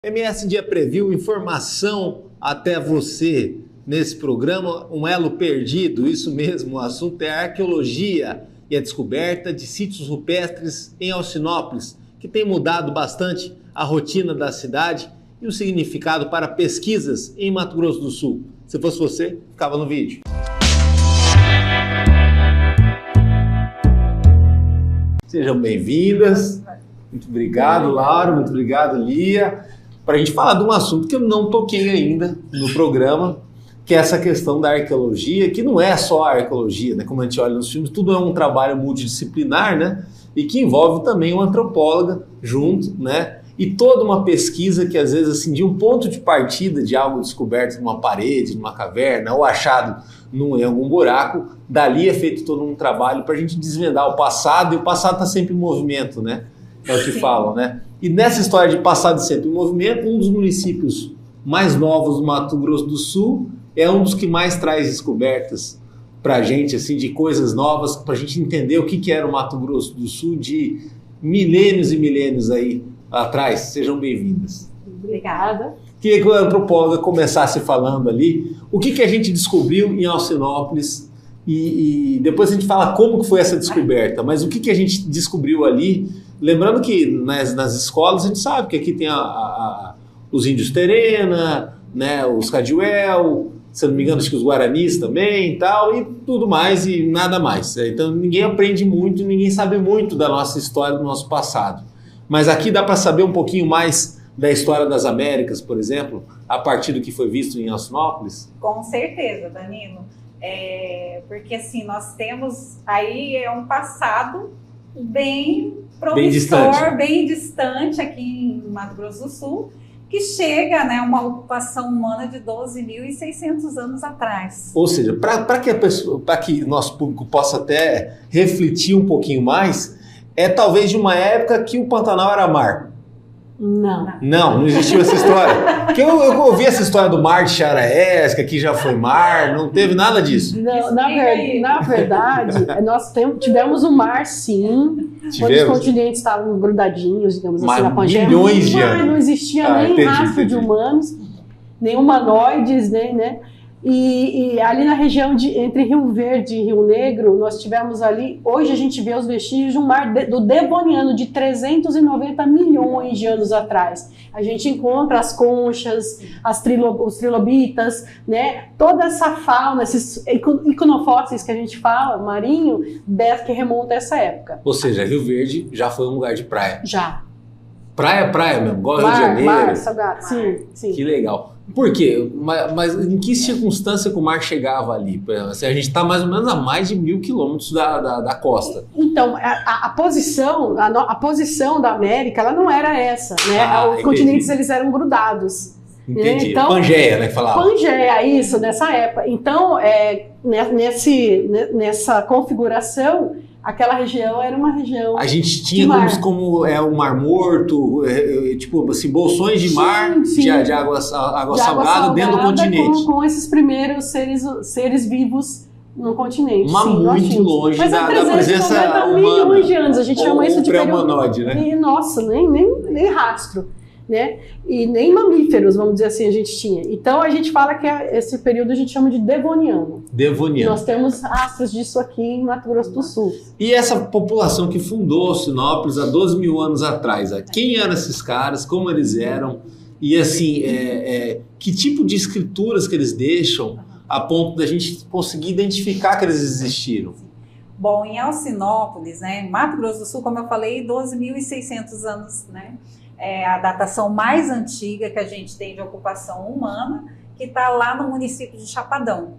MS Dia Preview, informação até você nesse programa, um elo perdido, isso mesmo, o assunto é a arqueologia e a descoberta de sítios rupestres em Alcinópolis, que tem mudado bastante a rotina da cidade e o significado para pesquisas em Mato Grosso do Sul. Se fosse você, ficava no vídeo. Sejam bem-vindas, muito obrigado, Laura, muito obrigado, Lia, para a gente falar de um assunto que eu não toquei ainda no programa, que é essa questão da arqueologia, que não é só a arqueologia, né? Como a gente olha nos filmes, tudo é um trabalho multidisciplinar, né? E que envolve também uma antropóloga junto, né? E toda uma pesquisa que às vezes, assim, de um ponto de partida de algo descoberto numa parede, numa caverna, ou achado em algum buraco, dali é feito todo um trabalho para a gente desvendar o passado, e o passado está sempre em movimento, né? É o que falam, né? E nessa história de passado sempre em movimento, um dos municípios mais novos do Mato Grosso do Sul é um dos que mais traz descobertas para a gente, assim, de coisas novas, para a gente entender o que era o Mato Grosso do Sul de milênios e milênios aí atrás. Sejam bem-vindas. Obrigada. Queria que a antropóloga começasse falando ali o que a gente descobriu em Alcinópolis e depois a gente fala como que foi essa descoberta, mas o que a gente descobriu ali. Lembrando que nas escolas a gente sabe que aqui tem os índios Terena, né, os Cadiuel, se eu não me engano, acho que os Guaranis também e tal, e tudo mais e nada mais. Então ninguém aprende muito, ninguém sabe muito da nossa história, do nosso passado. Mas aqui dá para saber um pouquinho mais da história das Américas, por exemplo, a partir do que foi visto em Alcinópolis? Com certeza, Danilo. Porque assim, nós temos aí um passado bem promissor, bem distante aqui em Mato Grosso do Sul, que chega, né, uma ocupação humana de 12.600 anos atrás. Ou seja, para que nosso público possa até refletir um pouquinho mais, é talvez de uma época que o Pantanal era mar. Não existiu essa história. Porque eu ouvi essa história do mar de Charaés, que aqui já foi mar, não teve nada disso. Não, na verdade, nós tivemos um mar, sim, quando os continentes estavam grudadinhos, digamos assim, na Pangeia. Milhões de anos. Não existia nem rastro de humanos, nem humanoides, nem, né? E ali na região entre Rio Verde e Rio Negro, nós tivemos ali, hoje a gente vê os vestígios de um mar do Devoniano, de 390 milhões de anos atrás. A gente encontra as conchas, os trilobitas, né? Toda essa fauna, esses iconofósseis que a gente fala, marinho, que remonta a essa época. Ou seja, Rio Verde já foi um lugar de praia. Já. Praia mesmo, igual Rio de Janeiro. Mar, salgado, sim. Que legal. Por quê? Mas em que circunstância que o mar chegava ali? Assim, a gente está mais ou menos a mais de 1.000 quilômetros da costa. Então, a posição da América, ela não era essa, né? Os continentes, eles eram grudados. Entendi. Então, Pangeia, né, que falava? Pangeia, isso, nessa época. Então, nessa configuração, aquela região era uma região. A gente tinha como o Mar Morto, tipo assim, bolsões de mar, sim. De água salgada dentro do continente. Com esses primeiros seres vivos no continente. Mas sim, muito longe da presença humana. Milhões de anos. A gente chama isso de pré-humanoide, né? Nossa, nem rastro. Né? E nem mamíferos, vamos dizer assim, a gente tinha. Então a gente fala que esse período a gente chama de Devoniano. Devoniano. Nós temos rastros disso aqui em Mato Grosso do Sul. E essa população que fundou Alcinópolis há 12 mil anos atrás, quem eram esses caras, como eles eram, e assim, que tipo de escrituras que eles deixam a ponto da gente conseguir identificar que eles existiram? Bom, em Alcinópolis, né, Mato Grosso do Sul, como eu falei, 12.600 anos, né? É a datação mais antiga que a gente tem de ocupação humana, que está lá no município de Chapadão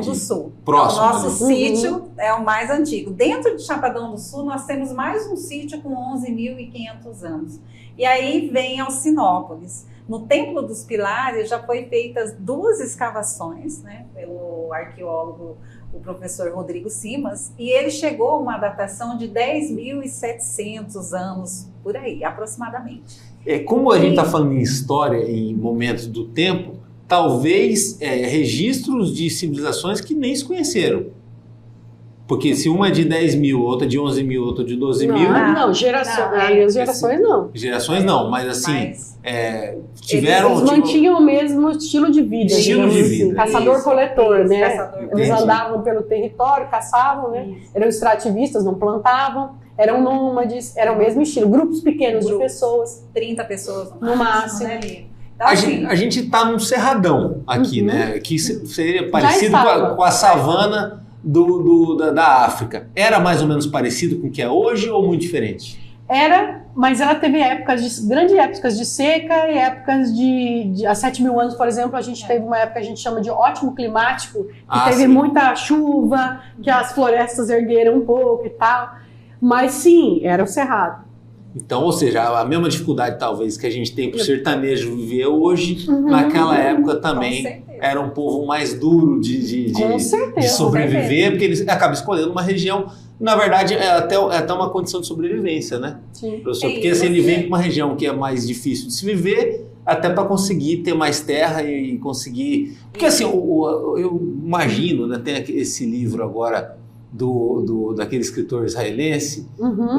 do Sul. Próximo. O nosso sítio é o mais antigo. Dentro de Chapadão do Sul, nós temos mais um sítio com 11.500 anos. E aí vem Alcinópolis. No Templo dos Pilares já foi feitas 2 escavações, né, pelo arqueólogo, o professor Rodrigo Simas, e ele chegou a uma datação de 10.700 anos, por aí, aproximadamente. Como a gente está falando em história, em momentos do tempo, talvez registros de civilizações que nem se conheceram. Porque se uma é de 10 mil, outra de 11 mil, outra de 12 mil... Não, gerações não. Gerações não, mas assim, tiveram... Eles mantinham o mesmo estilo de vida. Estilo de vida. Assim, caçador-coletor, né? Eles Entendi. andavam pelo território, caçavam, né? Eram extrativistas, não plantavam. Eram nômades, era o mesmo estilo. Grupos pequenos de pessoas. 30 pessoas no máximo. Né, Lia? Então, assim, A gente está num cerradão aqui, né? Que seria parecido com a savana da África. Era mais ou menos parecido com o que é hoje ou muito diferente? Era, mas ela teve grandes épocas de seca e épocas há 7 mil anos, por exemplo, a gente teve uma época que a gente chama de ótimo climático, que teve sim. muita chuva, que as florestas ergueram um pouco e tal. Mas sim, era o cerrado. Então, ou seja, a mesma dificuldade talvez que a gente tem para o sertanejo viver hoje, naquela época também era um povo mais duro de sobreviver, porque eles acabam escolhendo uma região, na verdade é até uma condição de sobrevivência, né? Sim. Professor, porque assim, ele vem para uma região que é mais difícil de se viver, até para conseguir ter mais terra e conseguir... Porque assim, eu imagino, né, tem esse livro agora... daquele escritor israelense,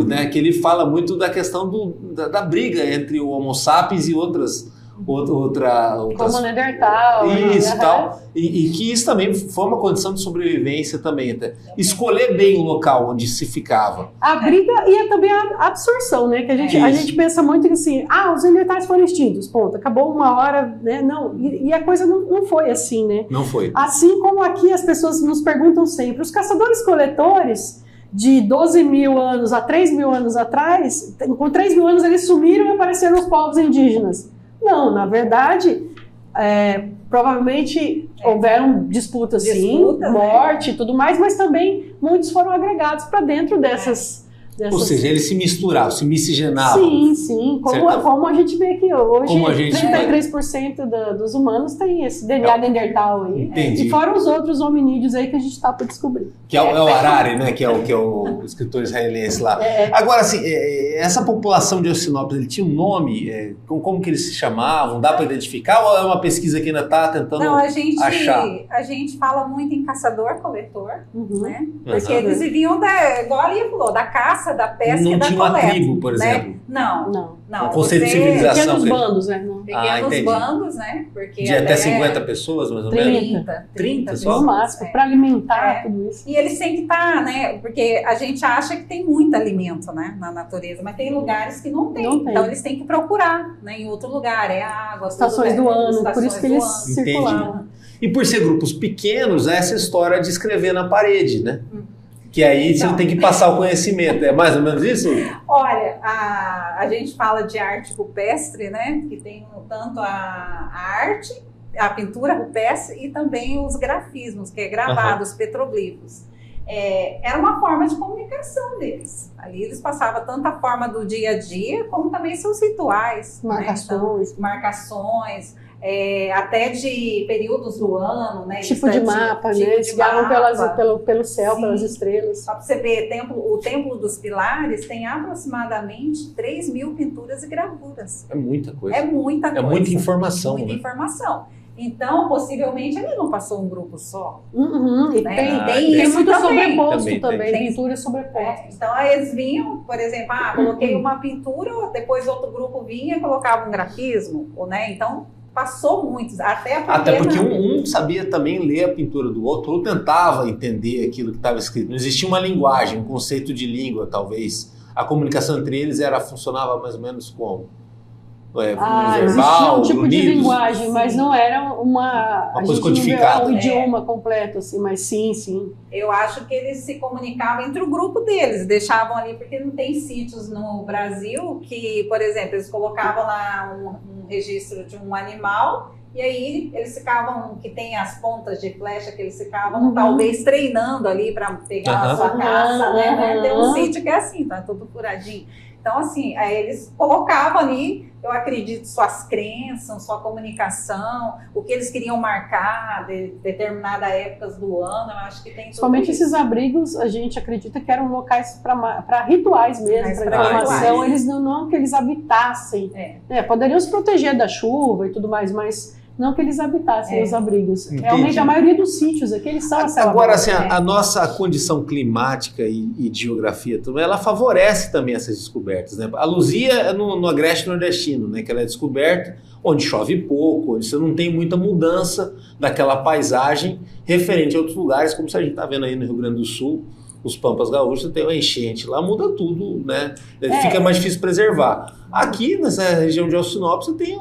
né, que ele fala muito da questão da briga entre o Homo sapiens e outras como Neandertal. Isso e tal. E que isso também foi uma condição de sobrevivência também. Até. Escolher bem o local onde se ficava. A briga e também a absorção, né? Que a gente pensa muito que assim, os Neandertais foram extintos, ponto. Acabou uma hora, né? Não, e a coisa não foi assim, né? Não foi. Assim como aqui as pessoas nos perguntam sempre, os caçadores-coletores de 12 mil anos a 3 mil anos atrás, com 3 mil anos eles sumiram e apareceram os povos indígenas. Não, na verdade, provavelmente houveram disputas, sim, morte e tudo mais, mas também muitos foram agregados para dentro dessas... Ou seja, eles se misturavam, se miscigenavam. Sim, sim. Como a gente vê aqui hoje, 33% dos humanos tem esse DNA Neandertal aí. Entendi. E fora os outros hominídeos aí que a gente está para descobrir. Que é o Harari, né? Que é o escritor israelense lá. Agora, assim, essa população de Ocinópolis, ele tinha um nome? Como que eles se chamavam? Dá para identificar? Ou é uma pesquisa que ainda está tentando achar? A gente fala muito em caçador-coletor, né? Porque eles viviam, igual a Lia falou, da caça, da pesca e da coleta. Não tinha uma tribo, por exemplo? Né? Não. Um conceito de civilização. Pequenos bandos, né? Pequenos bandos, né? Porque de até 50 pessoas, mais ou menos? 30 pessoas. No máximo, para alimentar tudo isso. E eles têm que estar, né? Porque a gente acha que tem muito alimento, né? Na natureza, mas tem lugares que não tem. Então eles têm que procurar, né? Em outro lugar, água. Estações do ano, por isso que eles circulavam. E por ser grupos pequenos, essa história de escrever na parede, né? Que aí você tem que passar o conhecimento. É mais ou menos isso? Olha, a gente fala de arte rupestre, né? Que tem tanto a arte, a pintura rupestre e também os grafismos, que é gravado, os petroglifos. Era uma forma de comunicação deles. Ali eles passavam tanto a forma do dia a dia, como também seus rituais. Marcações. Né? Então, marcações. Até de períodos do ano, né? Tipo de mapa, né? Eles guiavam pelo céu, pelas estrelas. Só para você ver, o Templo dos Pilares tem aproximadamente 3 mil pinturas e gravuras. É muita coisa. É muita coisa. É muita informação. Muita informação. Então, possivelmente, ele não passou um grupo só. E né? Tem muito sobreposto também, tem pintura sobreposta. Então, aí eles vinham, por exemplo, coloquei uma pintura, depois outro grupo vinha e colocava um grafismo, né? Então, passou muito, até porque um sabia também ler a pintura do outro, ou tentava entender aquilo que estava escrito. Não existia uma linguagem, um conceito de língua, talvez. A comunicação entre eles funcionava mais ou menos como? Existia um tipo de linguagem, mas não era uma coisa codificada. Um idioma completo, assim, mas sim. Eu acho que eles se comunicavam entre o grupo deles, deixavam ali, porque não tem sítios no Brasil que, por exemplo, eles colocavam lá um registro de um animal e aí eles ficavam, que tem as pontas de flecha, que eles ficavam talvez treinando ali para pegar a sua caça, né? Tem um sítio que é assim, tá tudo furadinho. Então, assim, aí eles colocavam ali, eu acredito, suas crenças, sua comunicação, o que eles queriam marcar de determinadas épocas do ano, eu acho que tem tudo. Somente esses abrigos, a gente acredita que eram locais para rituais mesmo, para informação, eles não que eles habitassem. Poderiam se proteger da chuva e tudo mais, mas não que eles habitassem os abrigos. Entendi. Realmente, a maioria dos sítios aqui, eles são a selva Agora, aberta. assim, a nossa condição climática e de geografia também, ela favorece também essas descobertas, né? A Luzia é no Agreste Nordestino, né? Que ela é descoberta onde chove pouco, onde você não tem muita mudança daquela paisagem referente a outros lugares, como a gente está vendo aí no Rio Grande do Sul, os Pampas Gaúchos, tem uma enchente, lá muda tudo, né? Fica mais difícil preservar. Aqui, nessa região de Alcinópolis, você tem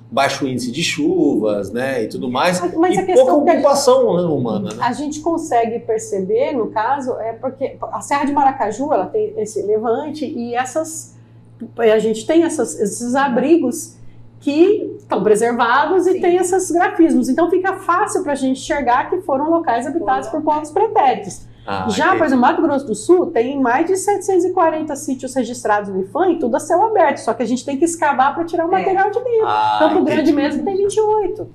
baixo índice de chuvas, né, e tudo mais, Mas e a questão pouca ocupação, né, humana, né? A gente consegue perceber, no caso, porque a Serra de Maracaju, ela tem esse levante e a gente tem esses abrigos que estão preservados e tem esses grafismos. Então fica fácil para a gente enxergar que foram locais habitados por povos pretéritos. Já, por exemplo, Mato Grosso do Sul tem mais de 740 sítios registrados no IPHAN e tudo a céu aberto, só que a gente tem que escavar para tirar o material de dentro. Campo Grande mesmo tem 28.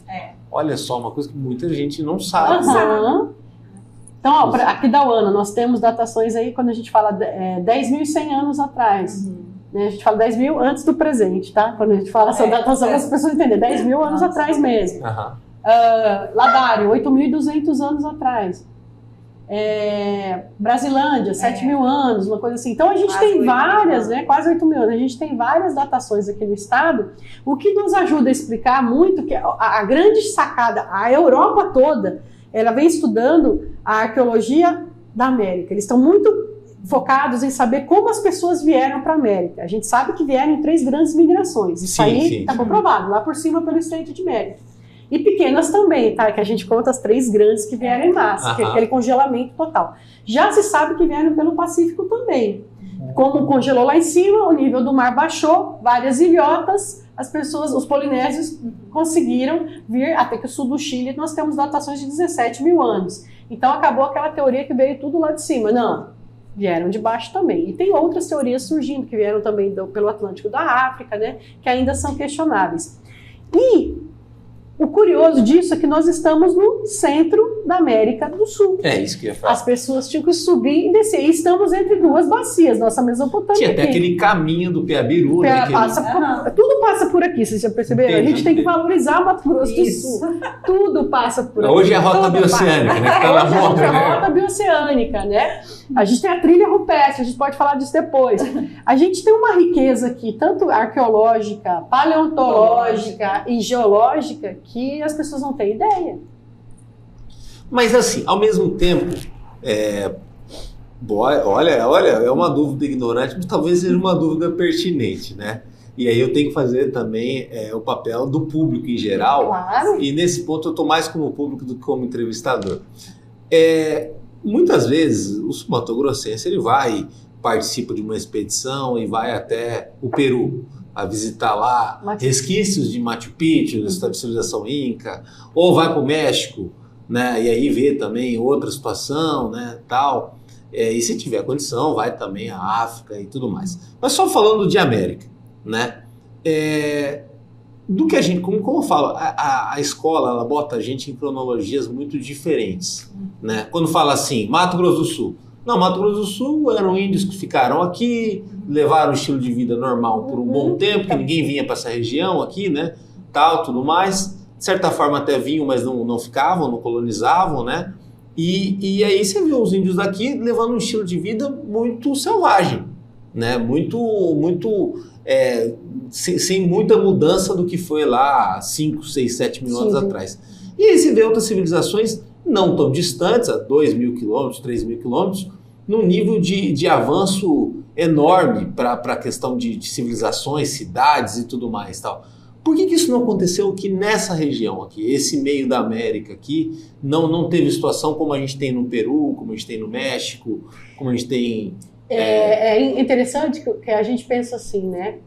Olha só, uma coisa que muita gente não sabe. Então, ó, aqui da UANA, nós temos datações aí, quando a gente fala 10.100 anos atrás. Né? A gente fala 10 mil antes do presente, tá? Quando a gente fala essa datação, as pessoas entendem, 10 mil anos atrás mesmo. Ladário, 8.200 anos atrás. Brasilândia, 7 mil anos, uma coisa assim. Então a gente quase tem várias, né, quase 8 mil anos, a gente tem várias datações aqui no estado, o que nos ajuda a explicar muito que a grande sacada, a Europa toda, ela vem estudando a arqueologia da América. Eles estão muito focados em saber como as pessoas vieram para a América. A gente sabe que vieram em 3 grandes migrações, isso aí está comprovado, lá por cima pelo Estreito de Bering. E pequenas também, tá? Que a gente conta as 3 grandes que vieram em massa, que é aquele congelamento total. Já se sabe que vieram pelo Pacífico também. Como congelou lá em cima, o nível do mar baixou, várias ilhotas, as pessoas, os polinésios conseguiram vir até que o sul do Chile nós temos datações de 17 mil anos. Então acabou aquela teoria que veio tudo lá de cima. Não, vieram de baixo também. E tem outras teorias surgindo, que vieram também pelo Atlântico da África, né? Que ainda são questionáveis. E o curioso disso é que nós estamos no centro da América do Sul. É isso que eu ia falar. As pessoas tinham que subir e descer. E estamos entre 2 bacias, nossa Mesopotâmia. Tinha até aquele caminho do Piabiru, né? Tudo passa por aqui, vocês já perceberam? A gente tem que valorizar o Mato Grosso do Sul. Tudo passa por aqui. Hoje é a rota bioceânica, né? Que tá na moda, né? A rota bioceânica, né? A gente tem a trilha rupestre, a gente pode falar disso depois. A gente tem uma riqueza aqui, tanto arqueológica, paleontológica e geológica, que as pessoas não têm ideia. Mas assim, ao mesmo tempo, olha, é uma dúvida ignorante, mas talvez seja uma dúvida pertinente, né? E aí eu tenho que fazer também o papel do público em geral. Claro. E nesse ponto eu estou mais como público do que como entrevistador. Muitas vezes o mato-grossense ele vai, participa de uma expedição e vai até o Peru a visitar lá resquícios de Machu Picchu, da civilização Inca, ou vai para o México, né, e aí vê também outra situação, né, tal. E se tiver condição, vai também à África e tudo mais. Mas só falando de América, né, do que a gente, como eu falo, a escola ela bota a gente em cronologias muito diferentes, né? Quando fala assim, Mato Grosso do Sul. Não, Mato Grosso do Sul eram índios que ficaram aqui, levaram o estilo de vida normal por um bom tempo, que ninguém vinha para essa região aqui, né? Tal, tudo mais. De certa forma até vinham, mas não ficavam, não colonizavam, né? E aí você vê os índios daqui levando um estilo de vida muito selvagem, né? Sem muita mudança do que foi lá 5, 6, 7 mil anos atrás. E aí você vê outras civilizações não tão distantes, a 2.000 quilômetros, 3.000 quilômetros, num nível de avanço enorme para a questão de civilizações, cidades e tudo mais. Tal. Por que isso não aconteceu aqui nessa região, aqui, esse meio da América aqui, não teve situação como a gente tem no Peru, como a gente tem no México, como a gente tem... É interessante que a gente pensa assim, né?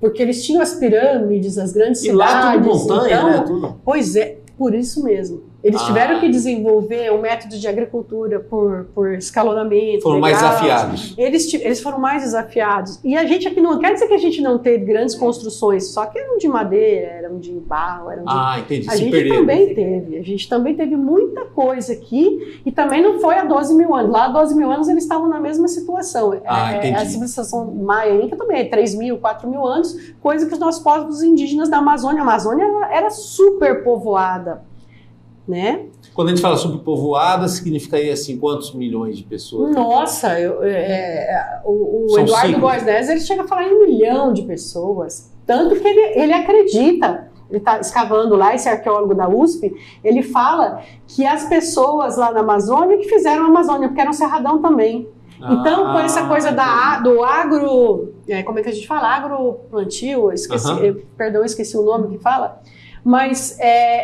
Porque eles tinham as pirâmides, as grandes cidades. E lá tudo montanha, então, né? Tudo. Pois é, por isso mesmo. Eles tiveram que desenvolver um método de agricultura por escalonamento. Foram mais desafiados. Eles foram mais desafiados. E a gente aqui não quer dizer que a gente não teve grandes construções, só que eram de madeira, eram de barro, eram de... Entendi. A gente também teve. A gente também teve muita coisa aqui e também não foi há 12 mil anos. Lá há 12 mil anos eles estavam na mesma situação. A civilização maia e Inca também, 3 mil, 4 mil anos, coisa que os nossos povos indígenas da Amazônia, a Amazônia era super povoada, né? Quando a gente fala superpovoada, significa aí assim, quantos milhões de pessoas? Nossa, o Eduardo Góes Neves, ele chega a falar em 1 milhão de pessoas, tanto que ele acredita, ele está escavando lá, esse arqueólogo da USP, ele fala que as pessoas lá na Amazônia que fizeram a Amazônia, porque era um cerradão também. Então, com essa coisa do agro, como é que a gente fala? Agroplantio, esqueci o nome que fala, mas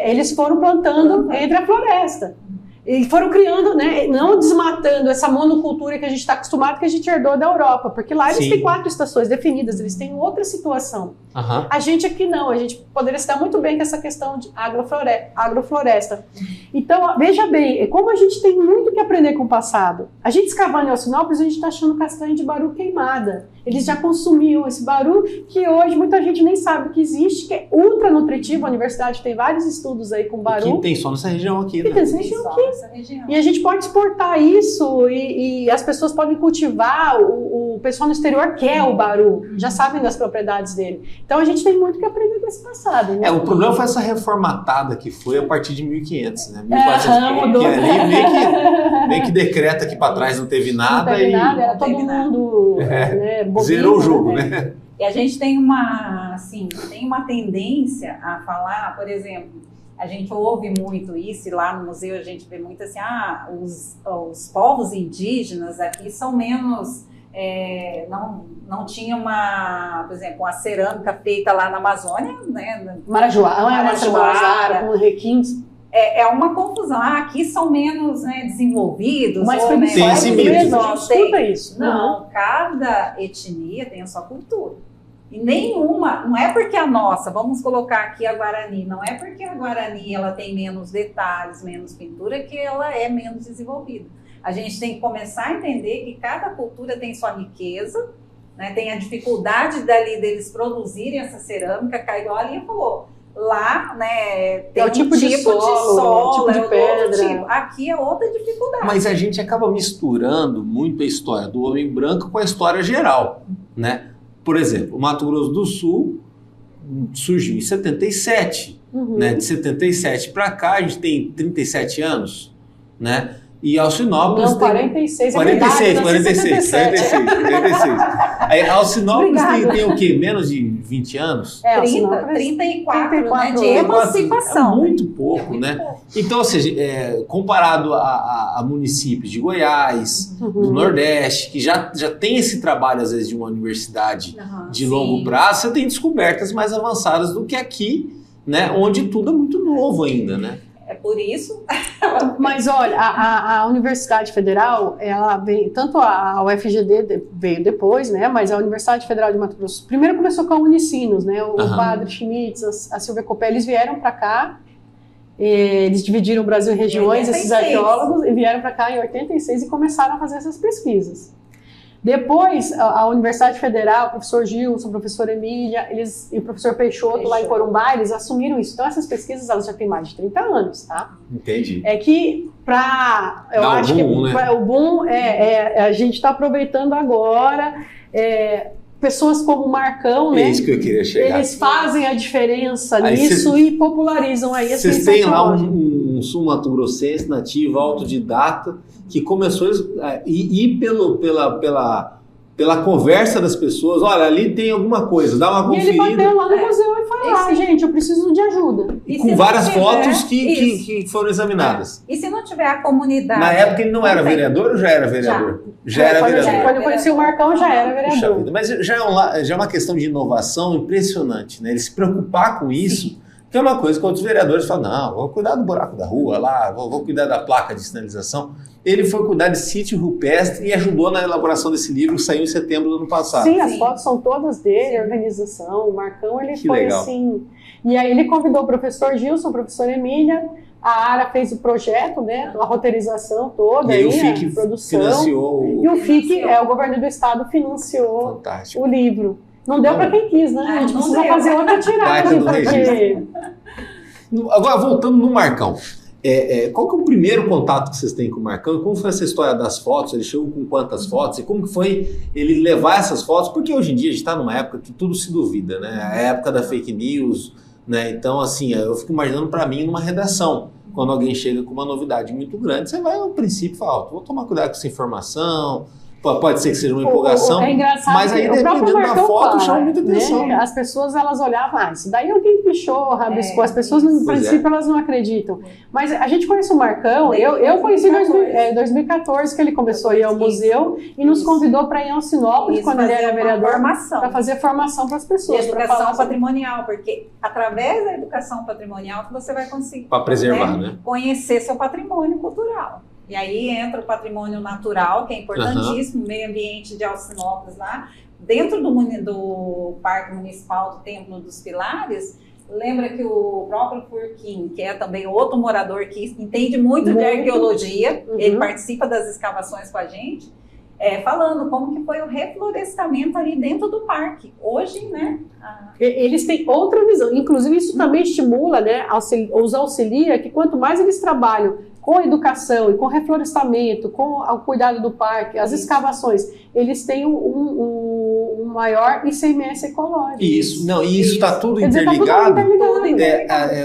eles foram plantando entre a floresta. E foram criando, né, não desmatando essa monocultura que a gente está acostumado, que a gente herdou da Europa, porque lá eles têm 4 estações definidas, eles têm outra situação. A gente aqui não, a gente poderia se dar muito bem com essa questão de agrofloresta. Então, veja bem, como a gente tem muito que aprender com o passado. A gente escavando em Alcinópolis, a gente está achando castanha de baru queimada. Eles já consumiam esse baru, que hoje muita gente nem sabe que existe, que é ultra nutritivo. A universidade tem vários estudos aí com baru. Que tem só nessa região aqui, né? Tem nessa região aqui. E a gente pode exportar isso e as pessoas podem cultivar, o pessoal no exterior quer o baru, já sabem das propriedades dele. Então a gente tem muito que aprender com esse passado. Né? O problema foi essa reformatada que foi a partir de 1500, né? 1400, que ali meio que decreta que para trás não teve nada. Não teve nada, era todo mundo né, bobinho, zerou o jogo, né? E a gente tem uma tendência a falar, por exemplo, a gente ouve muito isso, e lá no museu a gente vê muito assim, os povos indígenas aqui são menos, não tinha por exemplo, a cerâmica feita lá na Amazônia, né? Marajoara, com requintes. É uma confusão. Aqui são menos desenvolvidos. Mas ou, tem esse mito. Isso. Não, cada etnia tem a sua cultura. E nenhuma, não é porque a nossa, vamos colocar aqui a Guarani, não é porque a Guarani ela tem menos detalhes, menos pintura, que ela é menos desenvolvida. A gente tem que começar a entender que cada cultura tem sua riqueza, né, tem a dificuldade deles produzirem essa cerâmica, igual a Lia falou. Lá, né, tem tipo de solo, tipo de pedra. Outro tipo. Aqui é outra dificuldade. Mas a gente acaba misturando muito a história do homem branco com a história geral, né? Por exemplo, o Mato Grosso do Sul surgiu em 77, né? De 77 para cá a gente tem 37 anos, né? E Alcinópolis não, 46, 46. Aí, Alcinópolis tem o quê? Menos de 20 anos? 34, né? De emancipação. É muito pouco, né? Então, ou seja, comparado a municípios de Goiás, do Nordeste, que já tem esse trabalho, às vezes, de uma universidade de longo prazo, você tem descobertas mais avançadas do que aqui, né? Onde tudo é muito novo ainda, né? É por isso. Mas olha, a Universidade Federal, ela veio, tanto a UFGD veio depois, né? Mas a Universidade Federal de Mato Grosso primeiro começou com a Unicinos, né? O padre Schmitz, a Silvia Copé, eles vieram para cá, eles dividiram o Brasil em regiões, esses arqueólogos, e vieram para cá em 86 e começaram a fazer essas pesquisas. Depois, a Universidade Federal, o professor Gilson, a professora Emília, e o professor Peixoto, lá em Corumbá, eles assumiram isso. Então, essas pesquisas, elas já têm mais de 30 anos, tá? Entendi. É que eu acho que né? O boom a gente está aproveitando agora, pessoas como o Marcão, né? É isso que eu queria chegar. Eles fazem a diferença nisso e popularizam aí. Vocês têm lá um sul-mato-grossense nativo, autodidata, que começou a ir pela conversa das pessoas. Olha, ali tem alguma coisa, dá uma conferida. E ele bateu lá no museu e falou, gente, eu preciso de ajuda. E com várias fotos que foram examinadas. E se não tiver a comunidade? Na época ele não era vereador ou já era vereador? Já era vereador. Quando eu conheci o Marcão, já era vereador. Mas já é uma questão de inovação impressionante, né? Ele se preocupar com isso, que é uma coisa que outros vereadores falam, não, vou cuidar do buraco da rua lá, vou cuidar da placa de sinalização. Ele foi cuidar de sítio rupestre e ajudou na elaboração desse livro, que saiu em setembro do ano passado. Sim, as fotos são todas dele, a organização, o Marcão, ele foi legal. Assim... E aí ele convidou o professor Gilson, a professora Emília, A ARA fez o projeto, né, a roteirização toda, E aí o a FIC produção. financiou. E o FIC, o governo do estado, financiou Fantástico. o livro. Não deu para quem quis, né? A gente não precisa deu. fazer outra tiragem, Baita do porque... Agora, voltando no Marcão. Qual que é o primeiro contato que vocês têm com o Marcão? Como foi essa história das fotos? Ele chegou com quantas fotos? E como que foi ele levar essas fotos? Porque hoje em dia a gente está numa época que tudo se duvida, né? A época da fake news, né? Então, assim, eu fico imaginando para mim numa redação, quando alguém chega com uma novidade muito grande, você vai ao princípio falar, vou tomar cuidado com essa informação, pode ser que seja uma empolgação, É engraçado, mas aí dependendo da foto chama muita atenção. Né? As pessoas, elas olhavam, isso daí alguém pichou, rabiscou, as pessoas no princípio elas não acreditam. Mas a gente conhece o Marcão, eu conheci em 2014 que ele começou a ir ao museu e nos convidou para ir ao Alcinópolis, quando ele era vereador, para fazer formação para as pessoas. Educação patrimonial, porque através da educação patrimonial que você vai conseguir para preservar, né? Conhecer seu patrimônio cultural. E aí entra o patrimônio natural, que é importantíssimo, o meio ambiente de Alcinópolis lá. Dentro do Parque Municipal do Templo dos Pilares, lembra que o próprio Furquim, que é também outro morador que entende muito de arqueologia, ele participa das escavações com a gente, falando como que foi o reflorestamento ali dentro do parque. Hoje, né? Eles têm outra visão. Inclusive, isso também estimula, né, os auxilia, que quanto mais eles trabalham com educação e com reflorestamento, com o cuidado do parque, as escavações, eles têm um maior ICMS ecológico. Isso está tudo interligado.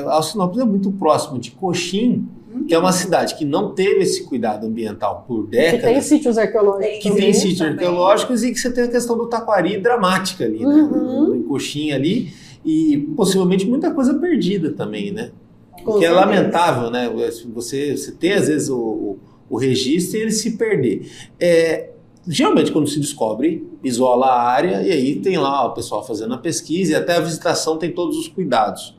Alcinópolis é muito próximo de Coxim, que é uma cidade que não teve esse cuidado ambiental por décadas. Que tem sítios arqueológicos. Que tem sítios arqueológicos e que você tem a questão do Taquari dramática ali, né? Em Coxim ali, e possivelmente muita coisa perdida também, né? Que é lamentável, né? Você ter, às vezes, o registro e ele se perder. Geralmente, quando se descobre, isola a área e aí tem lá o pessoal fazendo a pesquisa e até a visitação tem todos os cuidados.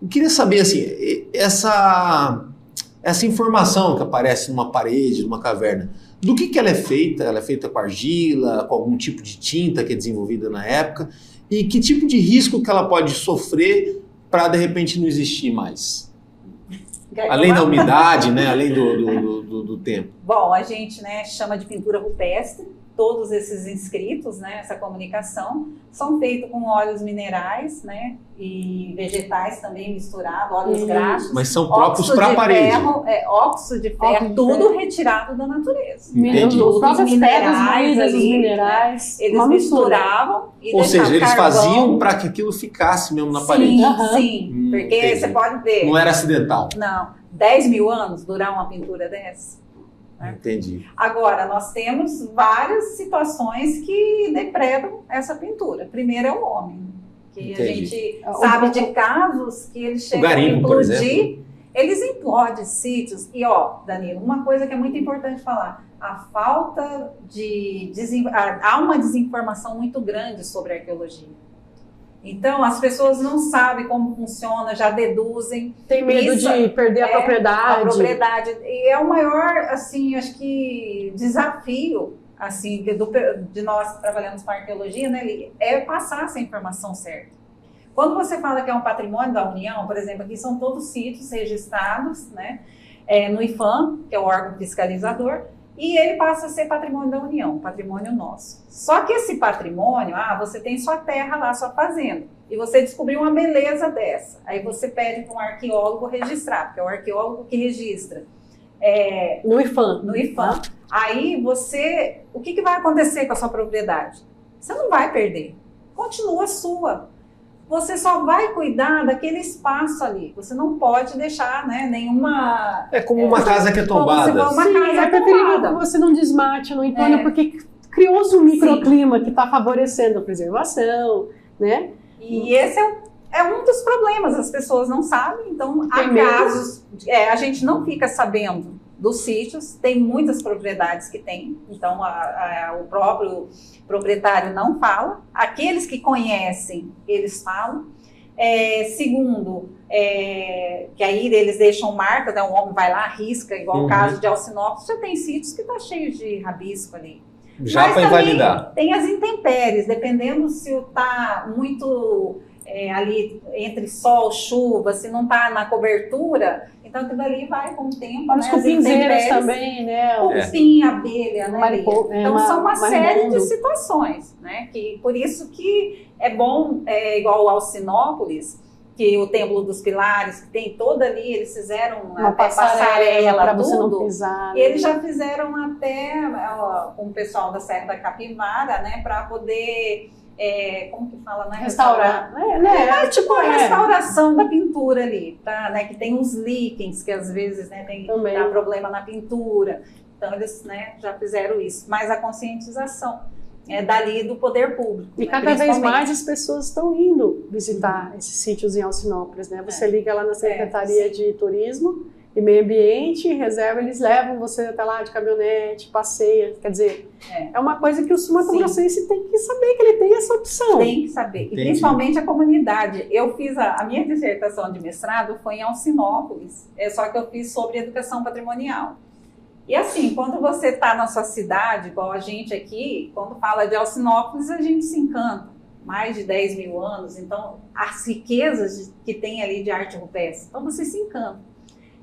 Eu queria saber, assim, essa informação que aparece numa parede, numa caverna, do que ela é feita? Ela é feita com argila, com algum tipo de tinta que é desenvolvida na época? E que tipo de risco que ela pode sofrer para de repente não existir mais? Além da umidade, né? Além do tempo. Bom, a gente, né, chama de pintura rupestre. Todos esses inscritos, né, essa comunicação, são feitos com óleos minerais, né, e vegetais também misturados, óleos graxos. Mas são próprios para a parede. Óxido de ferro, tudo retirado da natureza. Os próprios pedras, os minerais. Eles misturavam e ou seja, eles carvão. Faziam para que aquilo ficasse mesmo na parede. Sim, porque entendi. Você pode ver. Não era acidental. Não. 10 mil anos durar uma pintura dessa? Entendi. Agora, nós temos várias situações que depredam essa pintura. Primeiro é o homem, que a gente sabe de casos que eles chegam a implodir, eles implodem sítios. E, Danilo, uma coisa que é muito importante falar, a falta de... há uma desinformação muito grande sobre a arqueologia. Então, as pessoas não sabem como funciona, já deduzem. Tem medo de perder a propriedade. E é o maior, assim, acho que desafio, assim, de nós que trabalhamos com arqueologia, né, é passar essa informação certa. Quando você fala que é um patrimônio da União, por exemplo, aqui são todos sítios registrados, né, no IPHAN, que é o órgão fiscalizador, e ele passa a ser patrimônio da União, patrimônio nosso. Só que esse patrimônio, você tem sua terra lá, sua fazenda, e você descobriu uma beleza dessa. Aí você pede para um arqueólogo registrar, porque é o arqueólogo que registra. No IPHAN. No IPHAN. Aí o que vai acontecer com a sua propriedade? Você não vai perder, continua sua. Você só vai cuidar daquele espaço ali. Você não pode deixar, né, nenhuma... É como uma casa que é tombada. É preferível que você não desmate no entorno, porque criou-se um microclima que está favorecendo a preservação, né? E esse é um dos problemas. As pessoas não sabem, então há casos... a gente não fica sabendo dos sítios, tem muitas propriedades que tem, então o próprio proprietário não fala, aqueles que conhecem, eles falam. Segundo, que aí eles deixam marca, né, o homem vai lá, risca, igual o caso de Alcinópolis, já tem sítios que está cheio de rabisco ali. Já para invalidar. Tem as intempéries, dependendo se está muito ali entre sol, chuva, se não está na cobertura, então aquilo ali vai com o tempo. Para os cupinzeiros também, né? Cupim, abelha, né? Então são uma série de situações, né? Que, por isso que é bom, igual o Alcinópolis, que o Templo dos Pilares, que tem toda ali, eles fizeram uma passarela para você não pisar. E eles já fizeram até com o pessoal da Serra da Capivara, né? Para poder... como que fala, né? Restaurar. Tipo a restauração da pintura ali, tá? Né? Que tem uns líquens que às vezes, né, dá problema na pintura. Então eles, né, já fizeram isso. Mas a conscientização dali do poder público. E cada vez mais as pessoas estão indo visitar esses sítios em Alcinópolis, né? Você liga lá na Secretaria de Turismo e Meio Ambiente, reserva, eles levam você até lá de caminhonete, passeia, quer dizer, é uma coisa que o sul-mato-grossense tem que saber que ele tem essa opção. Tem que saber, e principalmente a comunidade. Eu fiz a minha dissertação de mestrado foi em Alcinópolis, só que eu fiz sobre educação patrimonial. E assim, quando você está na sua cidade, igual a gente aqui, quando fala de Alcinópolis, a gente se encanta. Mais de 10 mil anos, então as riquezas que tem ali de arte rupestre, então você se encanta.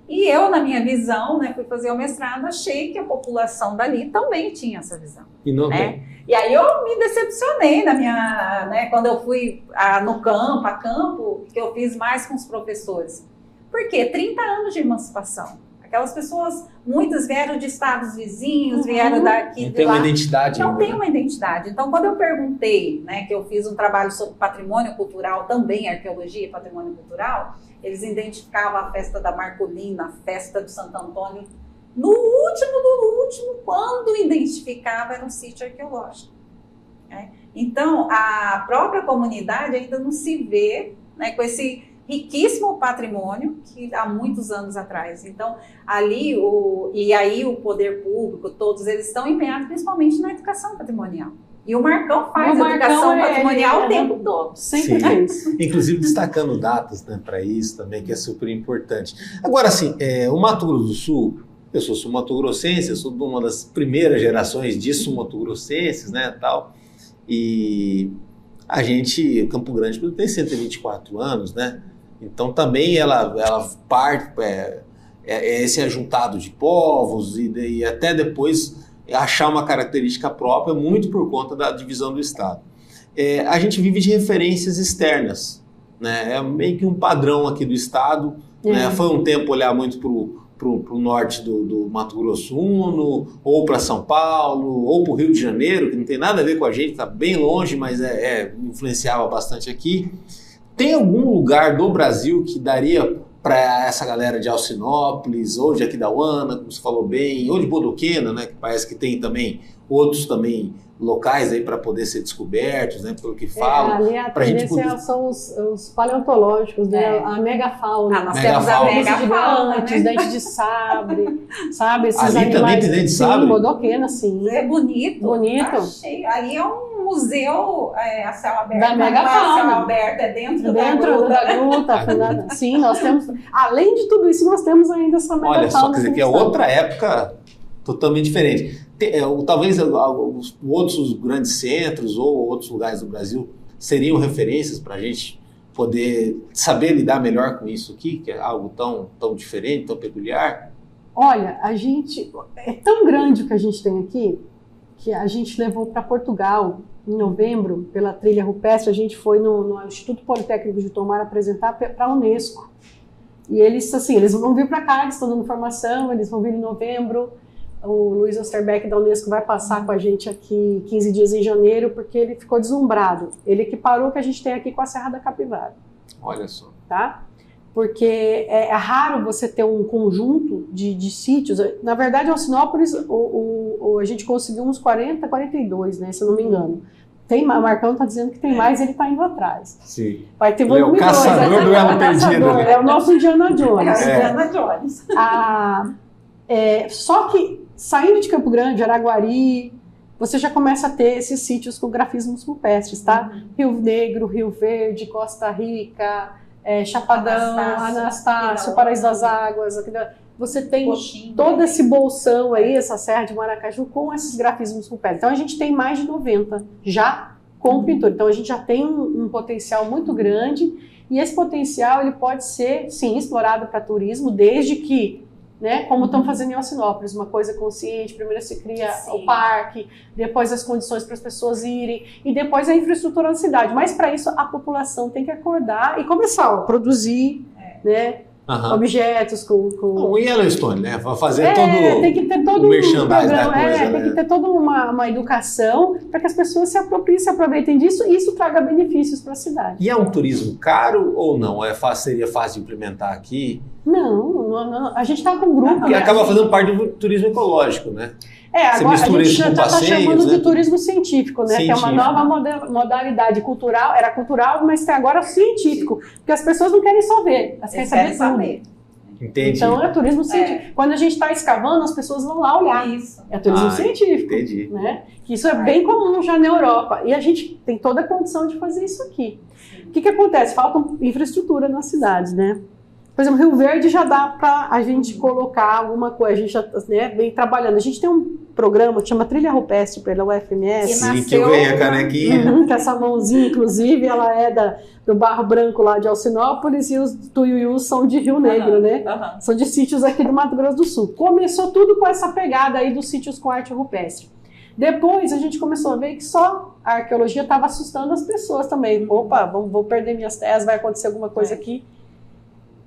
E eu, na minha visão, né, fui fazer o mestrado, achei que a população dali também tinha essa visão. E não tem. E aí eu me decepcionei na minha, né, quando eu fui no campo, que eu fiz mais com os professores. Por quê? 30 anos de emancipação. Aquelas pessoas, muitas vieram de estados vizinhos, vieram daqui, não tem uma identidade. Não tem uma identidade. Então, quando eu perguntei, né, que eu fiz um trabalho sobre patrimônio cultural, também arqueologia e patrimônio cultural, eles identificavam a festa da Marcolina, a festa do Santo Antônio. No último, quando identificava, era um sítio arqueológico. Né? Então, a própria comunidade ainda não se vê, né, com esse riquíssimo patrimônio que há muitos anos atrás. Então, ali, e aí o poder público, todos eles estão empenhados principalmente na educação patrimonial. E o Marcão faz educação patrimonial o tempo todo. Sempre fez. Inclusive destacando datas, né, para isso também, que é super importante. Agora, assim, o Mato Grosso do Sul, eu sou sul-mato-grossense, eu sou de uma das primeiras gerações de sul-mato-grossenses, né, tal, e a gente, Campo Grande, tem 124 anos, né, então também ela parte, esse ajuntado de povos e até depois achar uma característica própria muito por conta da divisão do Estado. A gente vive de referências externas, né? É meio que um padrão aqui do Estado, né? Foi um tempo olhar muito para o norte do Mato Grosso Uno, ou para São Paulo, ou para o Rio de Janeiro, que não tem nada a ver com a gente, está bem longe, mas influenciava bastante aqui. Tem algum lugar do Brasil que daria para essa galera de Alcinópolis, ou de Aquidauana, como você falou bem, ou de Bodoquena, né, que parece que tem também outros também locais aí para poder ser descobertos, né, pelo que falam. Ali a tendência são os paleontológicos, né, a megafauna. Nós temos a megafauna, gigantes, dente de sabre, sabe? Esses ali animais, também tem dente de sabre? Sim, Bodoquena, sim. É bonito. Bonito. Ali é um museu a céu aberto. Da megafauna. Céu aberto, dentro da gruta. Sim, nós temos, além de tudo isso, nós temos ainda essa megafauna. Olha só, quer dizer que é outra época totalmente diferente. Talvez outros grandes centros ou outros lugares do Brasil seriam referências para a gente poder saber lidar melhor com isso aqui, que é algo tão diferente, tão peculiar? Olha, é tão grande o que a gente tem aqui, que a gente levou para Portugal em novembro, pela trilha rupestre. A gente foi no Instituto Politécnico de Tomar apresentar para a Unesco. E eles vão vir para cá, eles estão dando formação, eles vão vir em novembro. O Luiz Osterbeck da Unesco vai passar com a gente aqui 15 dias em janeiro, porque ele ficou deslumbrado. Ele equiparou o que a gente tem aqui com a Serra da Capivara. Olha só. Tá? Porque é raro você ter um conjunto de sítios. Na verdade, Alcinópolis, a gente conseguiu uns 40, 42, né, se eu não me engano. O Marcão está dizendo que tem mais, ele está indo atrás. Sim. Vai ter volume 2. É o caçador do elo perdido. É o nosso Indiana Jones. Indiana Jones. Só que, saindo de Campo Grande, Araguari, você já começa a ter esses sítios com grafismos rupestres, tá? Rio Negro, Rio Verde, Costa Rica, Chapadão, Anastácio, Paraíso das Águas. Você tem todo esse bolsão aí, essa Serra de Maracaju, com esses grafismos rupestres. Então a gente tem mais de 90 já com pintura. Então a gente já tem um potencial muito grande e esse potencial ele pode ser, sim, explorado para turismo, desde que, né, como estamos fazendo em Alcinópolis, uma coisa consciente, primeiro se cria o parque, depois as condições para as pessoas irem e depois a infraestrutura da cidade. Mas para isso a população tem que acordar e começar a produzir, né, objetos com... O Yellowstone, né? Vai fazer todo tem que ter todo o merchandising da coisa, tem né? que ter toda uma educação para que as pessoas se apropriem, se aproveitem disso e isso traga benefícios para a cidade. E é um turismo caro ou não? Seria fácil de implementar aqui? Não. A gente está com um grupo... Porque acaba fazendo parte do turismo ecológico, né? Agora a gente já está chamando, né, de turismo científico, né? Científico. Que é uma nova modalidade cultural, era cultural, mas tem agora científico, porque as pessoas não querem só ver, elas querem saber. Entendi. Então é turismo científico. Quando a gente está escavando, as pessoas vão lá olhar. Isso. É turismo científico. Entendi. Né? Que isso é bem comum já na Europa. E a gente tem toda a condição de fazer isso aqui. O que acontece? Falta infraestrutura nas cidades, né? Por exemplo, Rio Verde já dá para a gente colocar alguma coisa, a gente já, né, vem trabalhando. A gente tem um programa que chama Trilha Rupestre pela UFMS. Sim, que eu ganhei a canequinha. Que essa mãozinha, inclusive, ela é do Barro Branco lá de Alcinópolis e os Tuiuius são de Rio Negro, né? São de sítios aqui do Mato Grosso do Sul. Começou tudo com essa pegada aí dos sítios com arte rupestre. Depois a gente começou a ver que só a arqueologia estava assustando as pessoas também. Opa, vou perder minhas terras, vai acontecer alguma coisa aqui.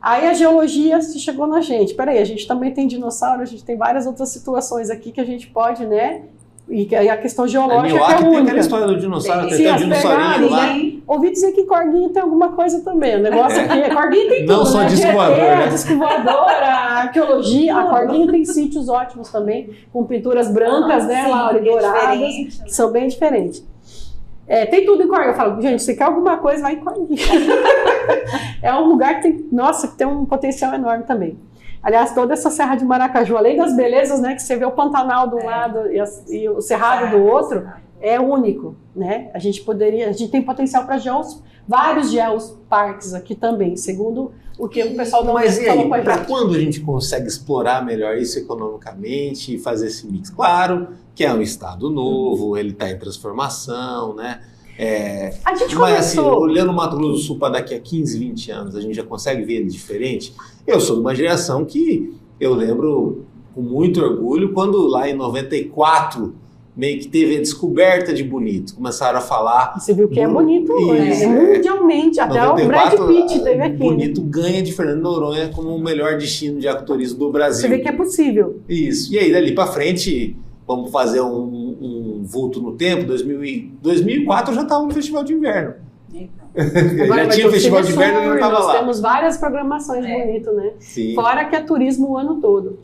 Aí a geologia se chegou na gente. Peraí, a gente também tem dinossauro, a gente tem várias outras situações aqui que a gente pode, né? E a questão geológica que é única. Tem aquela história do dinossauro, tem o dinossaurinho lá. Ouvi dizer que Corguinho tem alguma coisa também. O negócio aqui, Corguinho tem tudo, não só disco voador, né? Disco voador, a arqueologia. A Corguinho tem sítios ótimos também, com pinturas brancas, né, Laura, e douradas, que são bem diferentes. Tem tudo em Corguinho. Eu falo, gente, você quer alguma coisa, vai em Corguinho. É um lugar que tem um potencial enorme também. Aliás, toda essa Serra de Maracaju, além das belezas, né, que você vê o Pantanal de um lado e o Cerrado do outro, é único, né? A gente tem potencial para vários geoparques aqui também, segundo o que o pessoal da Mas e falou aí, com a para gente. quando a gente consegue explorar melhor isso economicamente e fazer esse mix? Claro que é um estado novo, ele está em transformação, né? A gente mas assim, começou... olhando o Mato Grosso do Sul para daqui a 15, 20 anos, a gente já consegue ver ele diferente? Eu sou de uma geração que eu lembro com muito orgulho quando lá em 94 meio que teve a descoberta de Bonito. Começaram a falar... Você viu que é bonito hoje, mundialmente. Até 94, o Brad Pitt teve aqui. Bonito ganha de Fernando Noronha como o melhor destino de ecoturismo do Brasil. Você vê que é possível. Isso. E aí, dali para frente, vamos fazer um vulto no tempo. 2004 já estava no Festival de Inverno. Já tinha o Festival de Inverno e não estava lá. Nós temos várias programações Bonito, né? Sim. Fora que é turismo o ano todo.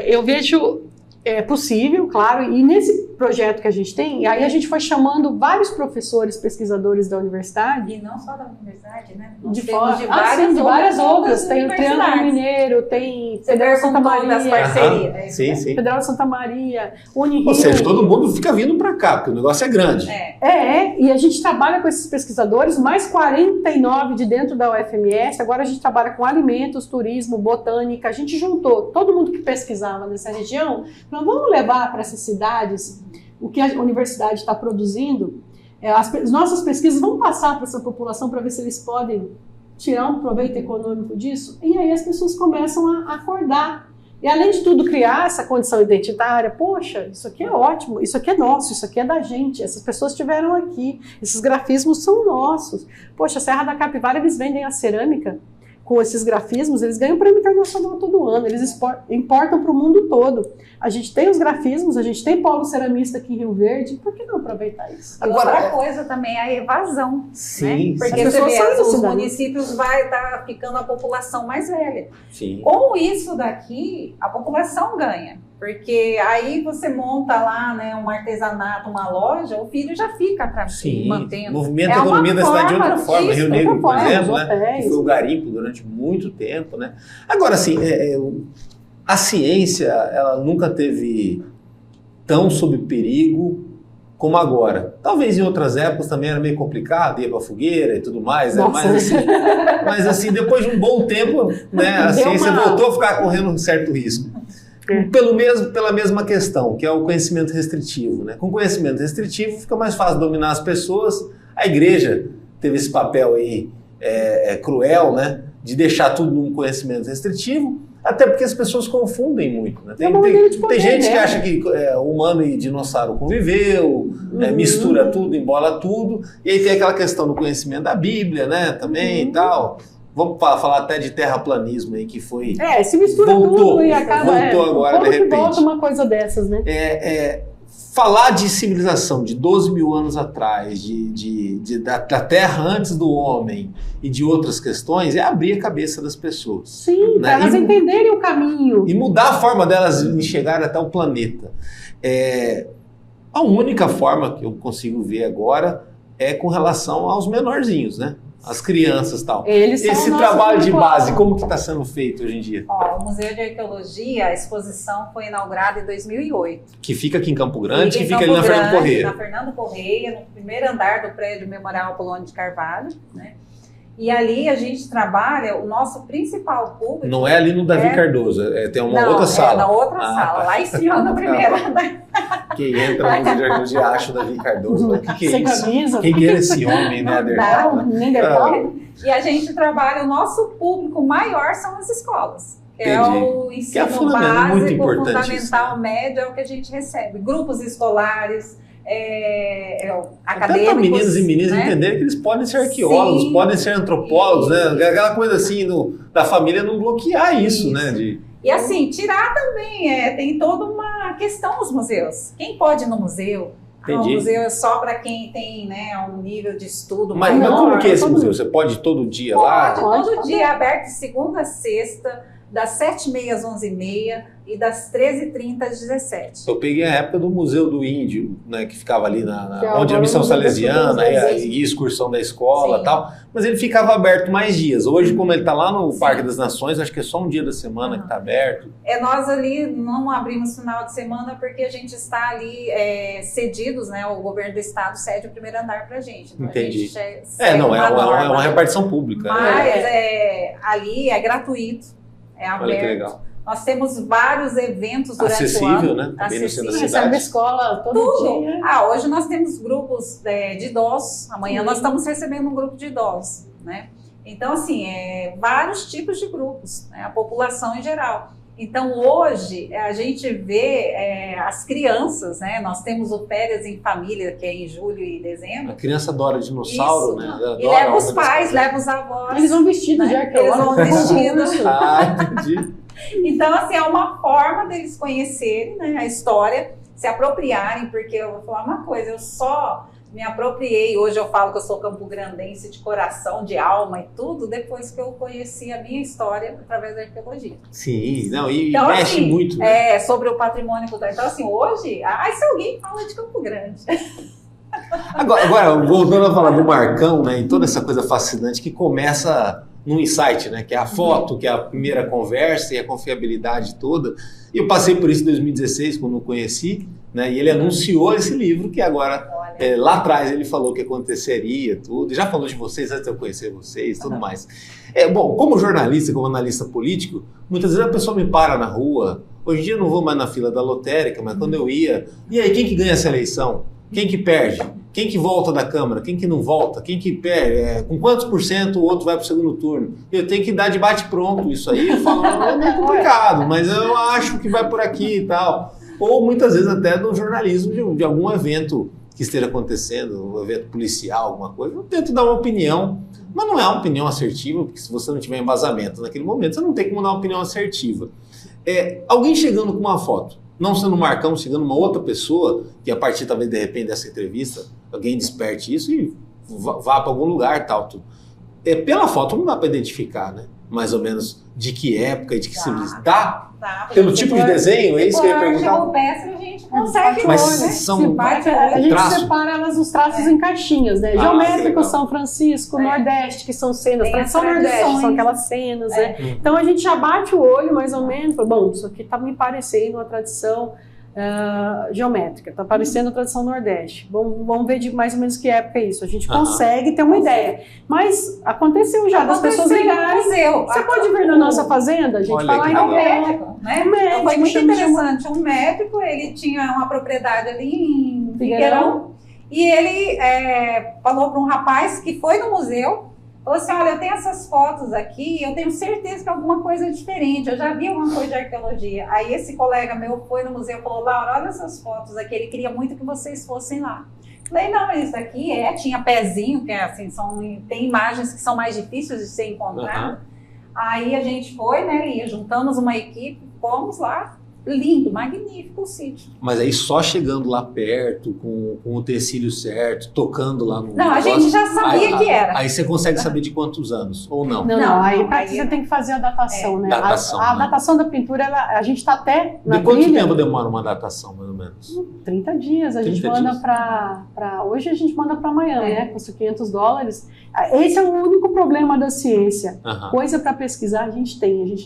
Eu vejo... É possível, claro, e nesse projeto que a gente tem, aí a gente foi chamando vários professores, pesquisadores da universidade. E não só da universidade, né? De várias outras. Tem o Triângulo Mineiro, tem Federal Santa Maria. Das parcerias. Sim. Federal Santa Maria, Unirio. Ou seja, todo mundo fica vindo para cá, porque o negócio é grande. E a gente trabalha com esses pesquisadores, mais 49 de dentro da UFMS, agora a gente trabalha com alimentos, turismo, botânica, a gente juntou todo mundo que pesquisava nessa região. Nós vamos levar para essas cidades o que a universidade está produzindo. As nossas pesquisas vão passar para essa população para ver se eles podem tirar um proveito econômico disso. E aí as pessoas começam a acordar. E além de tudo, criar essa condição identitária. Poxa, isso aqui é ótimo, isso aqui é nosso, isso aqui é da gente. Essas pessoas estiveram aqui, esses grafismos são nossos. Poxa, a Serra da Capivara, eles vendem a cerâmica com esses grafismos, eles ganham prêmio internacional todo ano, eles importam para o mundo todo. A gente tem os grafismos, a gente tem polo ceramista aqui em Rio Verde, por que não aproveitar isso? Outra coisa também é a evasão. Sim. Né? Porque você vê, os municípios vai estar ficando a população mais velha. Sim. Com isso daqui, a população ganha. Porque aí você monta lá, né, um artesanato, uma loja, o filho já fica para mantendo. Movimenta a economia da cidade de outra forma. Rio Negro, por exemplo, né, que foi o garimpo durante muito tempo. Né? Agora, assim, a ciência ela nunca teve tão sob perigo como agora. Talvez em outras épocas também era meio complicado, ia para fogueira e tudo mais, né? Mas assim, depois de um bom tempo, né, a ciência voltou a ficar correndo um certo risco. Pela mesma questão, que é o conhecimento restritivo, né? Com conhecimento restritivo fica mais fácil dominar as pessoas. A igreja teve esse papel aí cruel, né? De deixar tudo num conhecimento restritivo, até porque as pessoas confundem muito, né? Tem gente que acha que humano e dinossauro conviveu, mistura tudo, embola tudo, e aí tem aquela questão do conhecimento da Bíblia, né? Também e tal. Vamos falar até de terraplanismo aí, que foi... se mistura tudo e acaba... Voltou agora, de repente. Que volta uma coisa dessas, né? Falar de civilização de 12 mil anos atrás, da Terra antes do homem e de outras questões, é abrir a cabeça das pessoas. Sim, né? para elas entenderem o caminho. E mudar a forma delas enxergarem até o planeta. A única forma que eu consigo ver agora é com relação aos menorzinhos, né? As crianças e tal. Esse trabalho de base, como que está sendo feito hoje em dia? O Museu de Arqueologia, a exposição foi inaugurada em 2008. Que fica aqui em Campo Grande, que fica ali na Fernando Corrêa. Na Fernando Corrêa, no primeiro andar do prédio Memorial Apolônio de Carvalho, né? E ali a gente trabalha, o nosso principal público... Não é ali no Davi Cardoso, tem uma outra sala. Na outra sala, lá em cima no primeiro andar. Quem entra no Museu de acha o Davi Cardoso, o que é isso? Camisa. Quem é esse homem, né, Neandertal? E a gente trabalha, o nosso público maior são as escolas. É o ensino básico, fundamental, médio, é o que a gente recebe. Grupos escolares... acadêmicos, até para meninos e meninas, né? Entenderem que eles podem ser arqueólogos, podem ser antropólogos, né? Aquela coisa assim da família não bloquear isso. Né? E assim, tirar também, tem toda uma questão nos museus. Quem pode ir no museu? O museu é só para quem tem, né, um nível de estudo maior. Mas como que é esse museu? Você pode ir todo dia lá? Pode, todo dia, é aberto de segunda a sexta, das 7h30 às 11h30 e das 13h30 às 17h. Eu peguei a época do Museu do Índio, né, que ficava ali onde a Missão Salesiana e excursão da escola e tal, mas ele ficava aberto mais dias. Hoje, como ele está lá no Parque das Nações, acho que é só um dia da semana que está aberto. Nós ali não abrimos final de semana porque a gente está ali cedidos, né, o governo do estado cede o primeiro andar para a gente. Então Entendi. A gente é uma repartição pública. Mas ali é gratuito. É aberto. Olha que legal. Nós temos vários eventos durante acessível, o ano. Né? Acessível, recebe escola todo dia. Hoje nós temos grupos de idosos. Amanhã nós estamos recebendo um grupo de idosos, né? Então, assim, vários tipos de grupos, né? A população em geral. Então, hoje, a gente vê as crianças, né? Nós temos o Férias em Família, que é em julho e dezembro. A criança adora dinossauro, né? E leva os pais, leva os avós. Eles vão vestidos de arqueólogos. Eles vão vestidos. Entendi. Então, assim, é uma forma deles conhecerem, né, a história, se apropriarem, porque eu vou falar uma coisa, eu só me apropriei, hoje eu falo que eu sou campograndense de coração, de alma e tudo, depois que eu conheci a minha história através da arqueologia. Sim, então, mexe assim, muito. Né? Sobre o patrimônio cultural. Então, assim, hoje, se alguém fala de Campo Grande... Agora, voltando a falar do Marcão, né, e toda essa coisa fascinante que começa num insight, né, que é a foto, que é a primeira conversa e a confiabilidade toda. E eu passei por isso em 2016, quando eu conheci, né, e ele anunciou esse livro que agora, lá atrás ele falou que aconteceria, tudo, e já falou de vocês antes de eu conhecer vocês, tudo mais. Bom, como jornalista, como analista político, muitas vezes a pessoa me para na rua, hoje em dia eu não vou mais na fila da lotérica, mas quando eu ia, e aí, quem que ganha essa eleição? Quem que perde? Quem que volta da Câmara? Quem que não volta? Quem que perde? Com quantos por cento o outro vai para o segundo turno? Eu tenho que dar de bate-pronto isso aí. Eu falo, é meio complicado, mas eu acho que vai por aqui e tal. Ou muitas vezes até no jornalismo de algum evento que esteja acontecendo, um evento policial, alguma coisa. Eu tento dar uma opinião, mas não é uma opinião assertiva, porque se você não tiver embasamento naquele momento, você não tem como dar uma opinião assertiva. Alguém chegando com uma foto, não sendo Marcão, chegando uma outra pessoa, que a partir talvez de repente dessa entrevista, alguém desperte isso e vá para algum lugar, tal, tudo. Pela foto não dá para identificar, né? Mais ou menos de que época e de que civilização. Dá? Pelo tipo de desenho, é isso que eu ia perguntar? A gente consegue mas ver, né? são a gente traço. separa elas, os traços em caixinhas, né? Geométricos, São Francisco, Nordeste, que são cenas, tradição Nordeste, são aquelas cenas, né? Então a gente já bate o olho mais ou menos, bom, isso aqui tá me parecendo uma tradição geométrica, está parecendo a tradição Nordeste. Vamos ver de mais ou menos que época é isso. A gente consegue ter uma ideia. Mas aconteceu já das pessoas ligarem. Você pode vir na nossa fazenda? A gente fala em médico, né? Então, foi muito interessante. Um médico, ele tinha uma propriedade ali em Figueirão e ele falou para um rapaz que foi no museu. Falou assim, olha, eu tenho essas fotos aqui, eu tenho certeza que é alguma coisa diferente, eu já vi alguma coisa de arqueologia. Aí esse colega meu foi no museu e falou, Laura, olha essas fotos aqui, ele queria muito que vocês fossem lá. Falei, não, isso aqui tinha pezinho, que assim, tem imagens que são mais difíceis de ser encontradas. Aí a gente foi, né, Lia, juntamos uma equipe, fomos lá. Lindo, magnífico o sítio. Mas aí só chegando lá perto, com o utensílio certo, tocando lá no... Não, a gente já sabia que era. Aí você consegue saber de quantos anos, ou não? Não, aí você tem que fazer a datação, né? A datação da pintura, a gente está até na De quanto tempo demora uma datação, mais ou menos? 30 dias. A gente manda para... Hoje a gente manda para amanhã, né? Custa $500. Esse é o único problema da ciência. Coisa para pesquisar a gente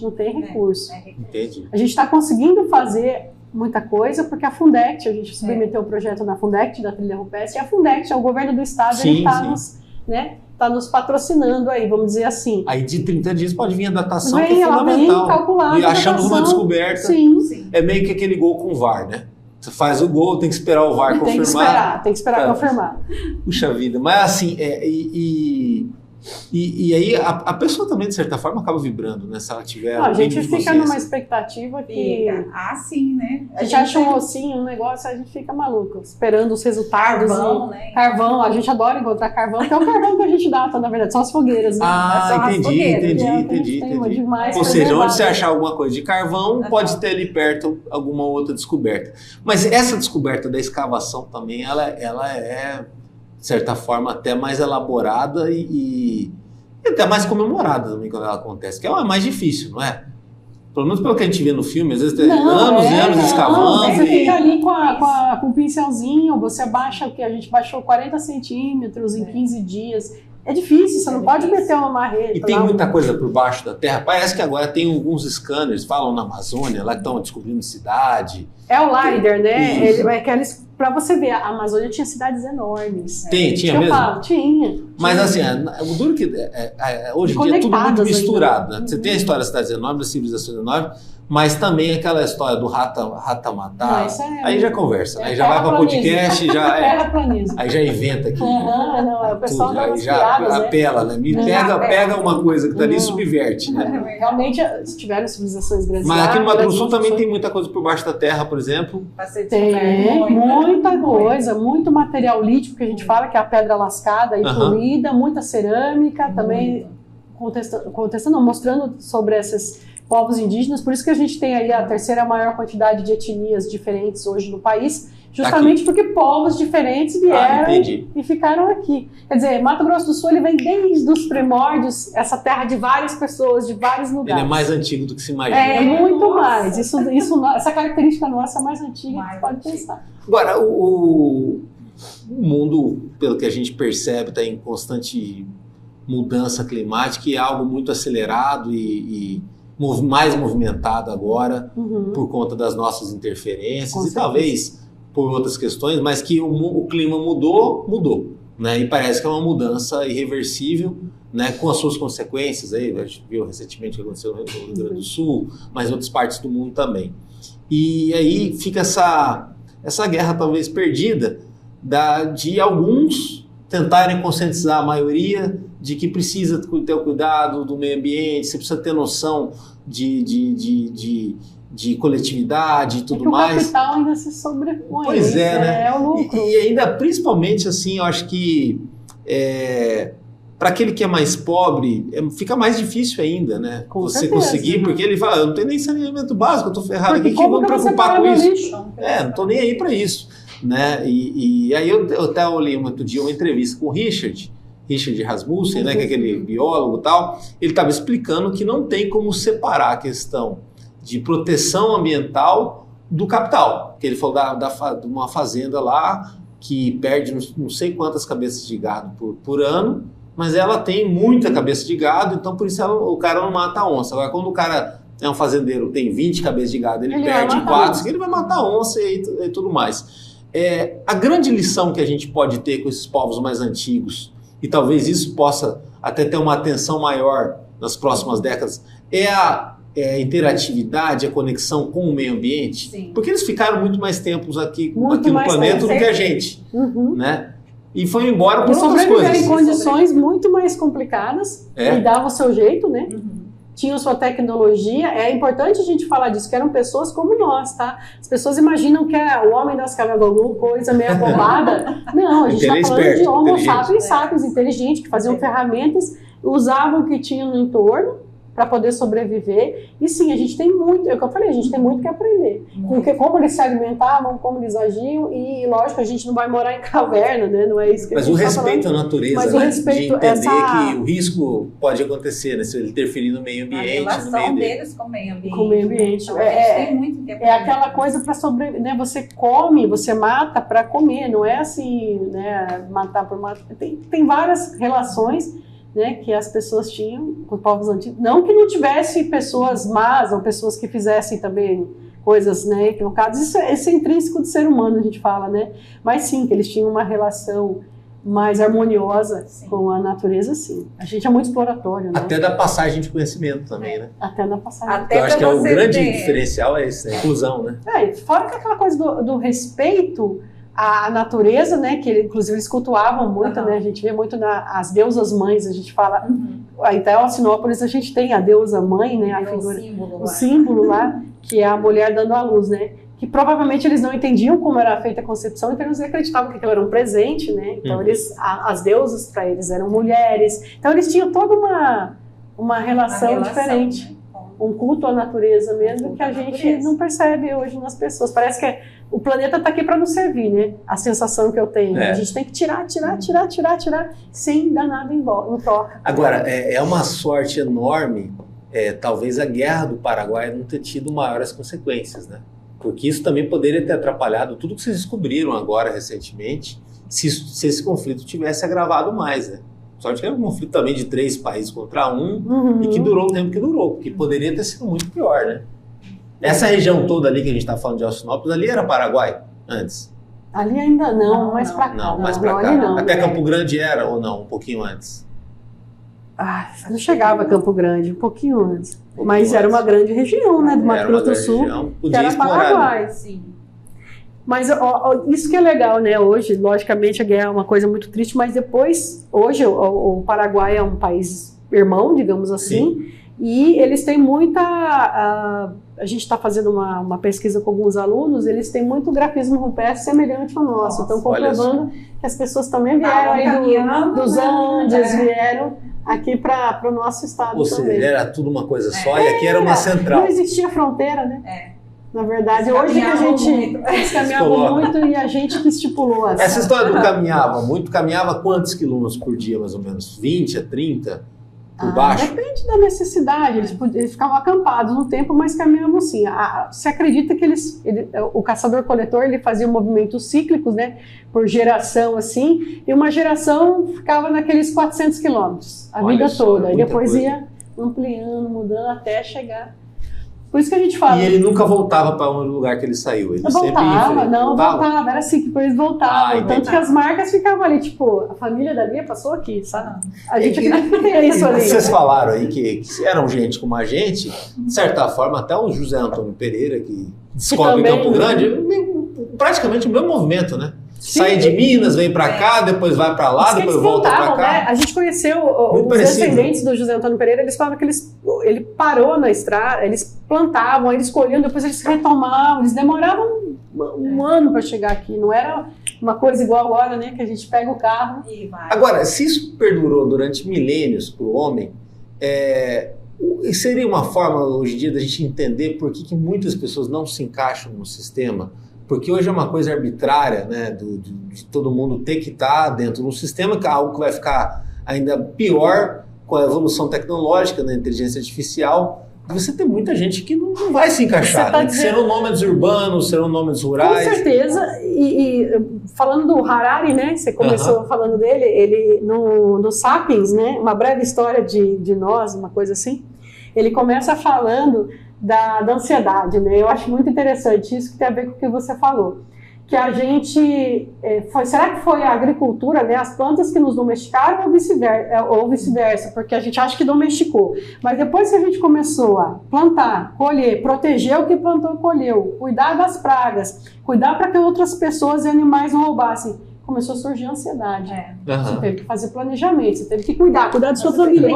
não tem recurso. Entendi. A gente está conseguindo fazer muita coisa, porque a Fundect, a gente submeteu o projeto na Fundect, da Trilha Rupestre, e a Fundect, o governo do estado, ele está nos patrocinando aí, vamos dizer assim. Aí de 30 dias pode vir a datação, que é fundamental. Calculada, e achamos uma descoberta. Sim. É meio que aquele gol com VAR, né? Você faz o gol, tem que esperar o VAR confirmar. Tem que esperar confirmar. Puxa vida, mas assim, e aí a pessoa também, de certa forma, acaba vibrando, né? Se ela tiver... A gente fica numa expectativa que... sim, né? A gente acha um ossinho, um negócio, a gente fica maluco, esperando os resultados. Carvão, né? Carvão, a gente adora encontrar carvão, que é o carvão que a gente data, na verdade, são as fogueiras. Né? Entendi. Ou seja, onde você achar alguma coisa de carvão, pode ter ali perto alguma outra descoberta. Mas essa descoberta da escavação também, ela é... de certa forma, até mais elaborada e até mais comemorada também quando ela acontece, que é mais difícil, não é? Pelo menos pelo que a gente vê no filme, às vezes tem anos e anos escavando. Você fica ali com o pincelzinho, você abaixa o que a gente baixou 40 centímetros em 15 dias. É difícil, você não pode meter uma marreta. E tem muita coisa por baixo da terra. Parece que agora tem alguns scanners, falam na Amazônia, lá que estão descobrindo cidade. É o LiDAR, né? Para você ver, a Amazônia tinha cidades enormes. Tinha mesmo? Tinha. Mas assim, o duro que hoje em dia é tudo muito misturado. Né? Você tem a história das cidades enormes, das civilizações enormes, mas também aquela história do Rata-Matar. Aí já conversa, aí já vai para podcast, aí já inventa aqui. O pessoal tudo, aí já apela, né? Pega uma coisa que está ali e subverte. Né? Realmente, tiveram civilizações grandes. Mas aqui no Mato Grosso também tem muita coisa por baixo da terra, por exemplo. Tem muita coisa, muito material lítico que a gente fala, que é a pedra lascada e polida, muita cerâmica, também mostrando sobre esses povos indígenas. Por isso que a gente tem aí a terceira maior quantidade de etnias diferentes hoje no país, justamente porque povos diferentes vieram e ficaram aqui. Quer dizer, Mato Grosso do Sul ele vem desde os primórdios, essa terra de várias pessoas, de vários lugares. Ele é mais antigo do que se imagina. É muito mais. Essa característica nossa é mais antiga que pode pensar. Agora, o mundo, pelo que a gente percebe, está em constante mudança climática e é algo muito acelerado e mais movimentado agora por conta das nossas interferências e talvez por outras questões, mas que o clima mudou, né? E parece que é uma mudança irreversível, né? Com as suas consequências. Aí, a gente viu recentemente o que aconteceu no Rio Grande do Sul, mas em outras partes do mundo também. E aí fica essa guerra talvez perdida de alguns tentarem conscientizar a maioria de que precisa ter o cuidado do meio ambiente, você precisa ter noção de coletividade e tudo mais. O capital ainda se sobrepõe. Pois né? É o lucro. E ainda, principalmente assim, eu acho que para aquele que é mais pobre, fica mais difícil ainda, né? Você conseguir, porque ele fala, eu não tenho nem saneamento básico, eu tô ferrado aqui, que vou me preocupar com isso? Não tô nem aí para isso. Né? E aí eu até olhei outro dia uma entrevista com o Richard Rasmussen, né, que é aquele biólogo e tal, ele estava explicando que não tem como separar a questão de proteção ambiental do capital, que ele falou de uma fazenda lá que perde não sei quantas cabeças de gado por ano, mas ela tem muita cabeça de gado, então por isso o cara não mata a onça. Agora, quando o cara é um fazendeiro, tem 20 cabeças de gado, ele Ele perde vai matar 4, ele vai matar onça e tudo mais. A grande lição que a gente pode ter com esses povos mais antigos, e talvez isso possa até ter uma atenção maior nas próximas décadas, é a interatividade, a conexão com o meio ambiente. Sim. Porque eles ficaram muito mais tempos aqui no mais planeta do tempo. que a gente. Né? E foi embora por E outras sobreviveram coisas. em condições muito mais complicadas, e davam o seu jeito, né? Tinham sua tecnologia. É importante a gente falar disso, que eram pessoas como nós, tá? As pessoas imaginam que é o homem das cavernas, coisa meio abobada. Não, a gente está falando esperto, de homo inteligente. sapiens inteligentes, que faziam ferramentas, usavam o que tinham no entorno para poder sobreviver. E sim, a gente tem muito, é o que eu falei, a gente tem muito que aprender. Porque como eles se alimentavam, como eles agiam, e lógico, a gente não vai morar em caverna, né? Não é isso que Mas a gente o respeito à natureza, Mas né? o respeito, de entender essa... que o risco pode acontecer, né? Se ele interferir no meio A ambiente, no relação meio dele. deles com o meio ambiente. Com o meio ambiente. Então, a gente tem muito que aprender. É aquela coisa para sobreviver, né? Você come, você mata para comer, não é assim, né? Matar por matar. Tem várias relações, né, que as pessoas tinham com os povos antigos. Não que não tivesse pessoas más ou pessoas que fizessem também coisas, né, equivocadas. Isso é intrínseco do ser humano, a gente fala, né? Mas sim, que eles tinham uma relação mais harmoniosa com a natureza, sim. A gente é muito exploratório, né? Até da passagem de conhecimento também, né? Até na passagem. Até Eu acho que é o você grande ver. diferencial é esse, né? Inclusão, né? Fora que aquela coisa do respeito à natureza, né, que inclusive eles cultuavam muito, né, a gente vê muito as deusas mães, a gente fala, aí até em Sinópolis a gente tem a deusa mãe, né, a figura, o símbolo lá, que é a mulher dando à luz, né, que provavelmente eles não entendiam como era feita a concepção, então eles acreditavam que aquilo era um presente, né, então as deusas para eles eram mulheres, então eles tinham toda uma relação diferente. Né? Um culto à natureza mesmo, que a gente não percebe hoje nas pessoas. Parece que o planeta está aqui para nos servir, né? A sensação que eu tenho. A gente tem que tirar, sem dar nada em troca. Agora, é uma sorte enorme, talvez a guerra do Paraguai não ter tido maiores consequências, né? Porque isso também poderia ter atrapalhado tudo que vocês descobriram agora recentemente, se esse conflito tivesse agravado mais, né? Sorte que era um conflito também de 3 países contra um, e que durou o tempo que durou, porque poderia ter sido muito pior, né? Essa região toda ali que a gente está falando de Alcinópolis, ali era Paraguai antes? Ali ainda não, mais para cá. Não, mais para cá. Não, até Campo Grande era ou não? Um pouquinho antes? Não chegava a Campo Grande, um pouquinho antes. Mas era uma grande região, né? Do Mato Grosso do Sul, que era Paraguai. Sim. Mas isso que é legal, né? Hoje, logicamente, a guerra é uma coisa muito triste, mas depois, hoje, o Paraguai é um país irmão, digamos assim, sim. E eles têm muita... a gente está fazendo uma pesquisa com alguns alunos, eles têm muito grafismo rupestre semelhante ao nosso. Estão comprovando que as pessoas também vieram aí dos Andes, vieram aqui para o nosso estado Ou também. seja, era tudo uma coisa só e aqui era uma central. Não existia fronteira, né? Na verdade, hoje que a gente caminhava muito e a gente que estipulou. Essa história do caminhava quantos quilômetros por dia, mais ou menos? 20 a 30? Por baixo? Depende da necessidade. Eles ficavam acampados no tempo, mas caminhavam sim. Se acredita que o caçador-coletor ele fazia movimentos cíclicos, né? Por geração, assim, e uma geração ficava naqueles 400 quilômetros a vida toda. E depois ia ampliando, mudando até chegar. Por isso que a gente fala. E ele nunca voltava para o lugar que ele saiu. Ele voltava. Era assim que eles voltavam. Tanto que as marcas ficavam ali, tipo, a família da Bia passou aqui, sabe? A gente acredita isso ali. Vocês falaram aí que eram gente como a gente, de certa forma, até o José Antônio Pereira, que descobre Campo Grande, praticamente o mesmo movimento, né? Sim, sai de Minas, vem para cá, depois vai para lá, depois volta para cá. Né? A gente conheceu os descendentes do José Antônio Pereira, eles falavam que ele parou na estrada, eles plantavam, eles colhiam, depois eles retomavam, eles demoravam um ano para chegar aqui, não era uma coisa igual agora, né, que a gente pega o carro e vai. Agora, se isso perdurou durante milênios para o homem, seria uma forma hoje em dia da gente entender por que muitas pessoas não se encaixam no sistema? Porque hoje é uma coisa arbitrária, né, de todo mundo ter que estar dentro de um sistema, que é algo que vai ficar ainda pior com a evolução tecnológica, da inteligência artificial. Você tem muita gente que não vai se encaixar, né? Serão nômades urbanos, serão nômades rurais. Com certeza, e falando do Harari, né, você começou falando dele, ele no Sapiens, né, uma breve história de nós, uma coisa assim, ele começa falando da ansiedade, né? Eu acho muito interessante isso, que tem a ver com o que você falou. Que a gente, será que foi a agricultura, né, as plantas que nos domesticaram ou vice-versa, porque a gente acha que domesticou, mas depois que a gente começou a plantar, colher, proteger o que plantou e colheu, cuidar das pragas, cuidar para que outras pessoas e animais não roubassem, começou a surgir a ansiedade. Você teve que fazer planejamento, você teve que cuidar da sua família.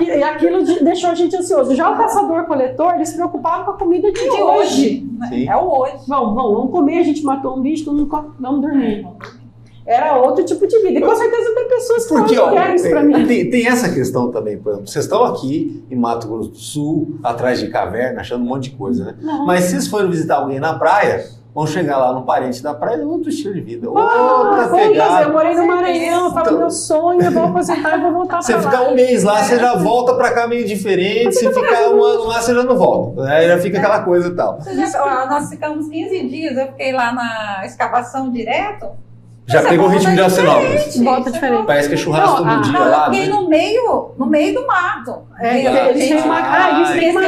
E aquilo deixou a gente ansioso. Já o caçador-coletor, ele se preocupava com a comida de hoje. É o hoje. Vamos comer, a gente matou um bicho, todo mundo vamos dormir. Era outro tipo de vida. E com certeza tem pessoas que não querem isso pra mim. Tem essa questão também, por exemplo, vocês estão aqui em Mato Grosso do Sul, atrás de caverna, achando um monte de coisa, né? Não. Mas se vocês forem visitar alguém na praia, vão chegar lá no parente da praia, é outro estilo de vida, outra pegada. Eu morei no Maranhão, eu falo, meu sonho, eu vou aposentar e vou voltar pra lá. Você ficar um mês lá, você já volta pra cá meio diferente, se ficar um ano lá, você já não volta, né? Já fica aquela coisa e tal. Nós ficamos 15 dias, eu fiquei lá na escavação direto. Já pegou o ritmo de Alcinópolis. Volta diferente. Parece que é churrasco todo dia lá. Eu fiquei no meio do mato. Eles têm uma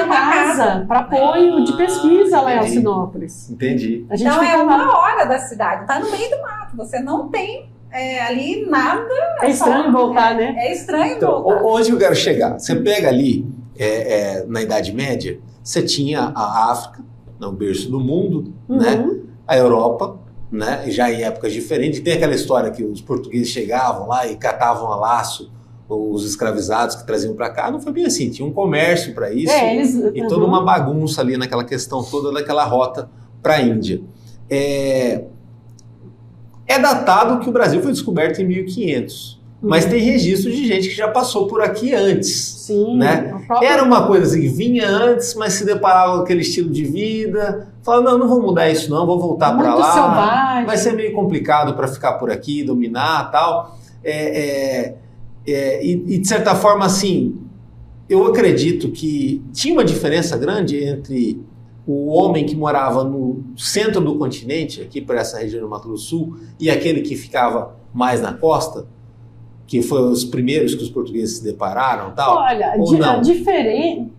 casa para apoio de pesquisa lá em Alcinópolis. Entendi. Então é 1 hora da cidade, tá no meio do mato. Você não tem ali nada. É estranho voltar, né? É estranho então, voltar. Onde eu quero chegar? Você pega ali, na Idade Média, você tinha a África, o berço do mundo, né? A Europa, né? Já em épocas diferentes. Tem aquela história que os portugueses chegavam lá e catavam a laço os escravizados que traziam para cá. Não foi bem assim, tinha um comércio para isso e toda uma bagunça ali naquela questão toda daquela rota para a Índia. É datado que o Brasil foi descoberto em 1500, mas tem registro de gente que já passou por aqui antes. Sim, né? Era uma coisa assim, que vinha antes, mas se deparava com aquele estilo de vida, falava, não vou mudar isso não, vou voltar para lá, selvagem. Vai ser meio complicado para ficar por aqui, dominar e tal. E de certa forma, assim, eu acredito que tinha uma diferença grande entre o homem que morava no centro do continente, aqui por essa região do Mato Grosso do Sul, e aquele que ficava mais na costa, que foram os primeiros que os portugueses se depararam e tal? Olha, diferente.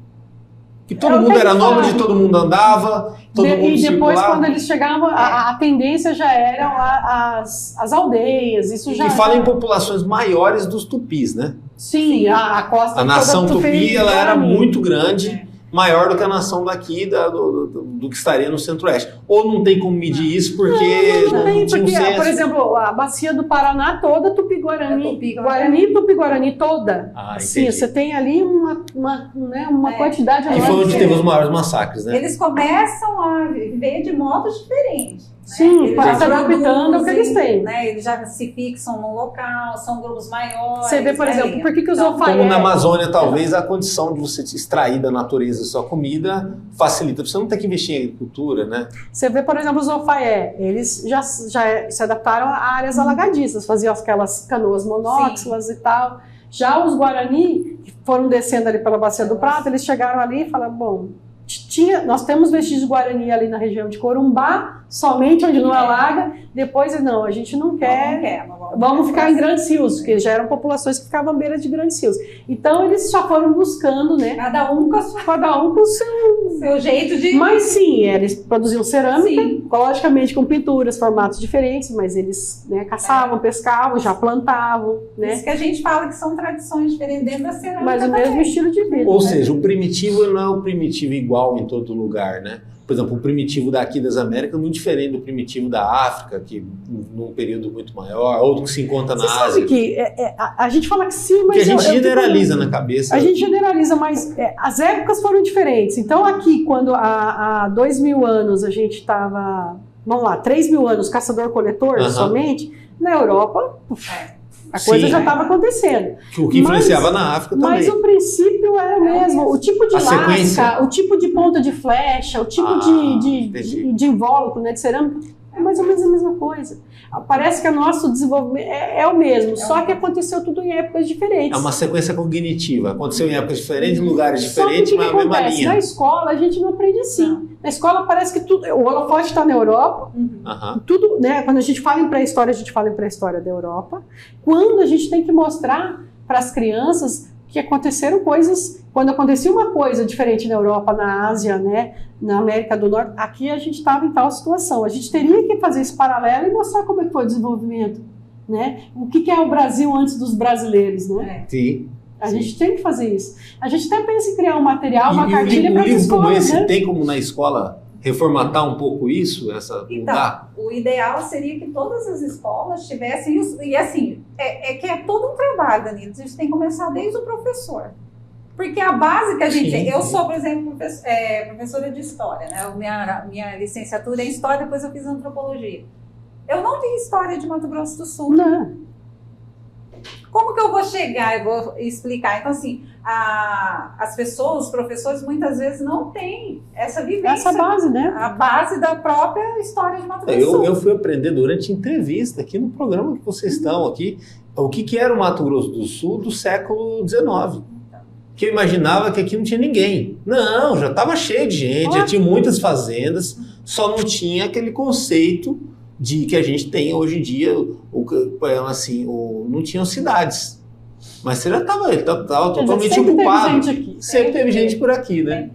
Que todo mundo era nômade, todo mundo andava, todo mundo e depois, circulava. quando eles chegavam, a tendência já eram as aldeias. Isso já. E fala em populações maiores dos tupis, né? Sim, a costa. A nação tupi, ela era muito grande, maior do que a nação daqui, do que estaria no centro-oeste. Ou não tem como medir isso porque não tem, tinha um porque, censo. por exemplo, a bacia do Paraná toda, Tupi-Guarani, Tupi-Guarani toda. Sim, você tem ali uma quantidade E foi onde teve os maiores massacres, né? Eles começam a viver de modos diferentes. Sim, se adaptando ao que eles têm. Né? Eles já se fixam no local, são grupos maiores. Você vê, por exemplo, por que os Ofaé... Como na Amazônia, talvez, a condição de você extrair da natureza sua comida facilita. Você não tem que investir em agricultura, né? Você vê, por exemplo, os Ofaé, eles já se adaptaram a áreas alagadiças, faziam aquelas canoas monóxilas e tal. Já os Guarani, que foram descendo ali pela Bacia do Prata, eles chegaram ali e falaram, bom... nós temos vestígios de Guarani ali na região de Corumbá, somente onde não alaga. Depois, não, a gente não quer. Vamos ficar em grandes rios, porque já eram populações que ficavam à beira de grandes rios. Então, eles só foram buscando, né? Cada um com o seu jeito de... Mas sim, eles produziam cerâmica, logicamente com pinturas, formatos diferentes, mas eles caçavam, pescavam, já plantavam. Né? Isso que a gente fala que são tradições diferentes dentro da cerâmica. Mas o mesmo estilo de vida. Ou seja, o primitivo não é o primitivo igual em todo lugar, né? Por exemplo, o primitivo daqui das Américas é muito diferente do primitivo da África, que num período muito maior, outro que se encontra na Ásia. Sabe que a gente fala que sim, mas... Que a gente generaliza na cabeça. A gente generaliza, mas as épocas foram diferentes. Então aqui, quando há 2.000 anos a gente estava, vamos lá, 3.000 anos caçador-coletor somente, na Europa... A coisa já estava acontecendo. O que influenciava na África também. Mas o princípio era o mesmo. O tipo de lasca, o tipo de ponta de flecha, o tipo de invólucro, né, de cerâmica, é mais ou menos a mesma coisa. Parece que o nosso desenvolvimento é o mesmo, só que aconteceu tudo em épocas diferentes. É uma sequência cognitiva. Aconteceu em épocas diferentes, em lugares diferentes, mas a mesma linha. Na escola a gente não aprende assim. Na escola parece que tudo... O holofote está na Europa. Tudo, né? Quando a gente fala em pré-história, a gente fala em pré-história da Europa. Quando a gente tem que mostrar para as crianças que aconteceram coisas, quando acontecia uma coisa diferente na Europa, na Ásia, né, na América do Norte, aqui a gente estava em tal situação. A gente teria que fazer esse paralelo e mostrar como é que foi o desenvolvimento, né? O que é o Brasil antes dos brasileiros, né? Sim. A gente tem que fazer isso. A gente até pensa em criar um material, uma cartilha para as escolas, como esse, né? tem como na escola reformatar um pouco isso? Então, o ideal seria que todas as escolas tivessem isso. E assim, que é todo um trabalho, Danilo. A gente tem que começar desde o professor. Porque a base que a gente... Sim. Eu sou, por exemplo, professora de História, né? Minha licenciatura é em História, depois eu fiz Antropologia. Eu não vi História de Mato Grosso do Sul. Não. Como que eu vou chegar e vou explicar? Então, assim, as pessoas, os professores, muitas vezes não têm essa vivência. Essa base, né? A base da própria história de Mato Grosso do Sul. Eu fui aprender durante entrevista aqui no programa que vocês estão aqui, o que era o Mato Grosso do Sul do século XIX. Que eu imaginava que aqui não tinha ninguém. Não, já estava cheio de gente, já tinha muitas fazendas, só não tinha aquele conceito de que a gente tem hoje em dia, assim, não tinham cidades. Mas você já estava totalmente ocupado. Sempre teve gente por aqui, né?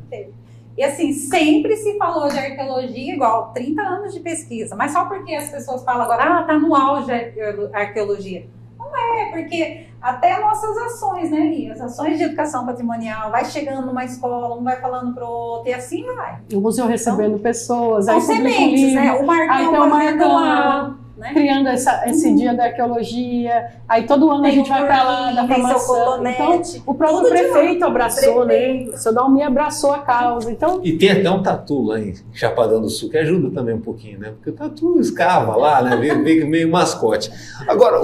E assim, sempre se falou de arqueologia igual 30 anos de pesquisa. Mas só porque as pessoas falam agora, tá no auge a arqueologia. Não é, porque até nossas ações, né, Lia? As ações de educação patrimonial, vai chegando numa escola, um vai falando pro outro, e assim vai. O museu recebendo pessoas, são aí sementes, né? O Marcão fazendo lá, né? Criando esse dia da arqueologia, aí todo ano a gente vai para lá da formação. Então, o próprio prefeito abraçou, né? O seu Dalmi abraçou a causa. Então... E tem até um tatu lá em Chapadão do Sul, que ajuda também um pouquinho, né? Porque o tatu escava lá, né? Meio mascote. Agora,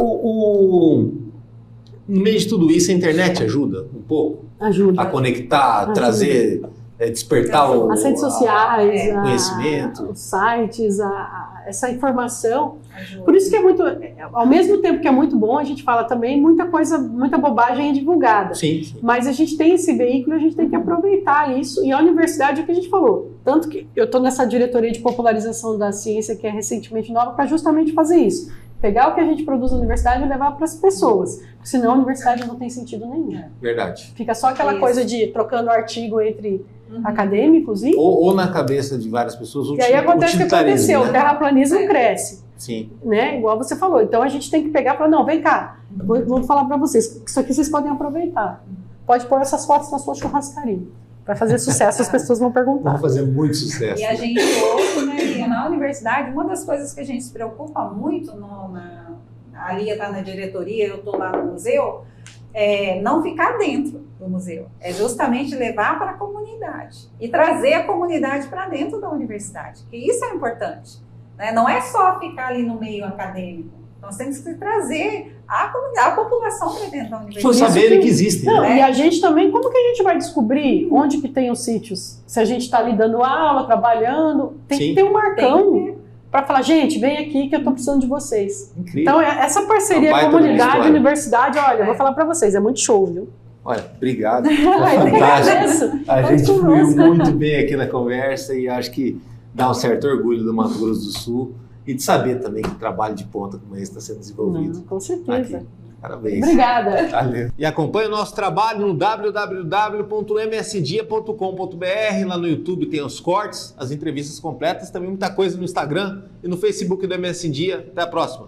no meio de tudo isso, a internet ajuda um pouco? Ajuda. A conectar, trazer, despertar as redes sociais, conhecimento. Os sites, essa informação. Ajuda. Por isso que é muito, ao mesmo tempo que é muito bom, a gente fala também muita coisa, muita bobagem é divulgada. Sim. Mas a gente tem esse veículo, a gente tem que aproveitar isso. E a universidade é o que a gente falou. Tanto que eu estou nessa diretoria de popularização da ciência, que é recentemente nova, para justamente fazer isso. Pegar o que a gente produz na universidade e levar para as pessoas. Porque senão a universidade não tem sentido nenhum. Verdade. Fica só aquela coisa de trocando artigo entre acadêmicos e... Ou na cabeça de várias pessoas. E aí acontece o que aconteceu, né? O terraplanismo cresce. Sim. Né? Igual você falou. Então a gente tem que pegar e falar, não, vem cá, vou falar para vocês, isso aqui vocês podem aproveitar. Pode pôr essas fotos na sua churrascaria. Vai fazer sucesso, as pessoas vão perguntar. Vai fazer muito sucesso. E a gente ouve, né, na universidade, uma das coisas que a gente se preocupa muito, a Lia está na diretoria, eu estou lá no museu, é não ficar dentro do museu. É justamente levar para a comunidade e trazer a comunidade para dentro da universidade, que isso é importante. Né? Não é só ficar ali no meio acadêmico. Nós temos que trazer a população para dentro da universidade. Por saberem que existem. Não, né? E a gente também, como que a gente vai descobrir onde que tem os sítios? Se a gente está ali dando aula, trabalhando, tem que ter um marcão para falar, gente, vem aqui que eu estou precisando de vocês. Incrível. Então, essa parceria comunidade, universidade, olha, eu vou falar para vocês, é muito show, viu? Olha, obrigado. Foi fantástico. A gente fluiu muito bem aqui na conversa e acho que dá um certo orgulho do Mato Grosso do Sul e de saber também que o trabalho de ponta como esse está sendo desenvolvido. Com certeza. Aqui. Parabéns. Obrigada. Valeu. E acompanhe o nosso trabalho no www.msdia.com.br. Lá no YouTube tem os cortes, as entrevistas completas, também muita coisa no Instagram e no Facebook do MS Dia. Até a próxima.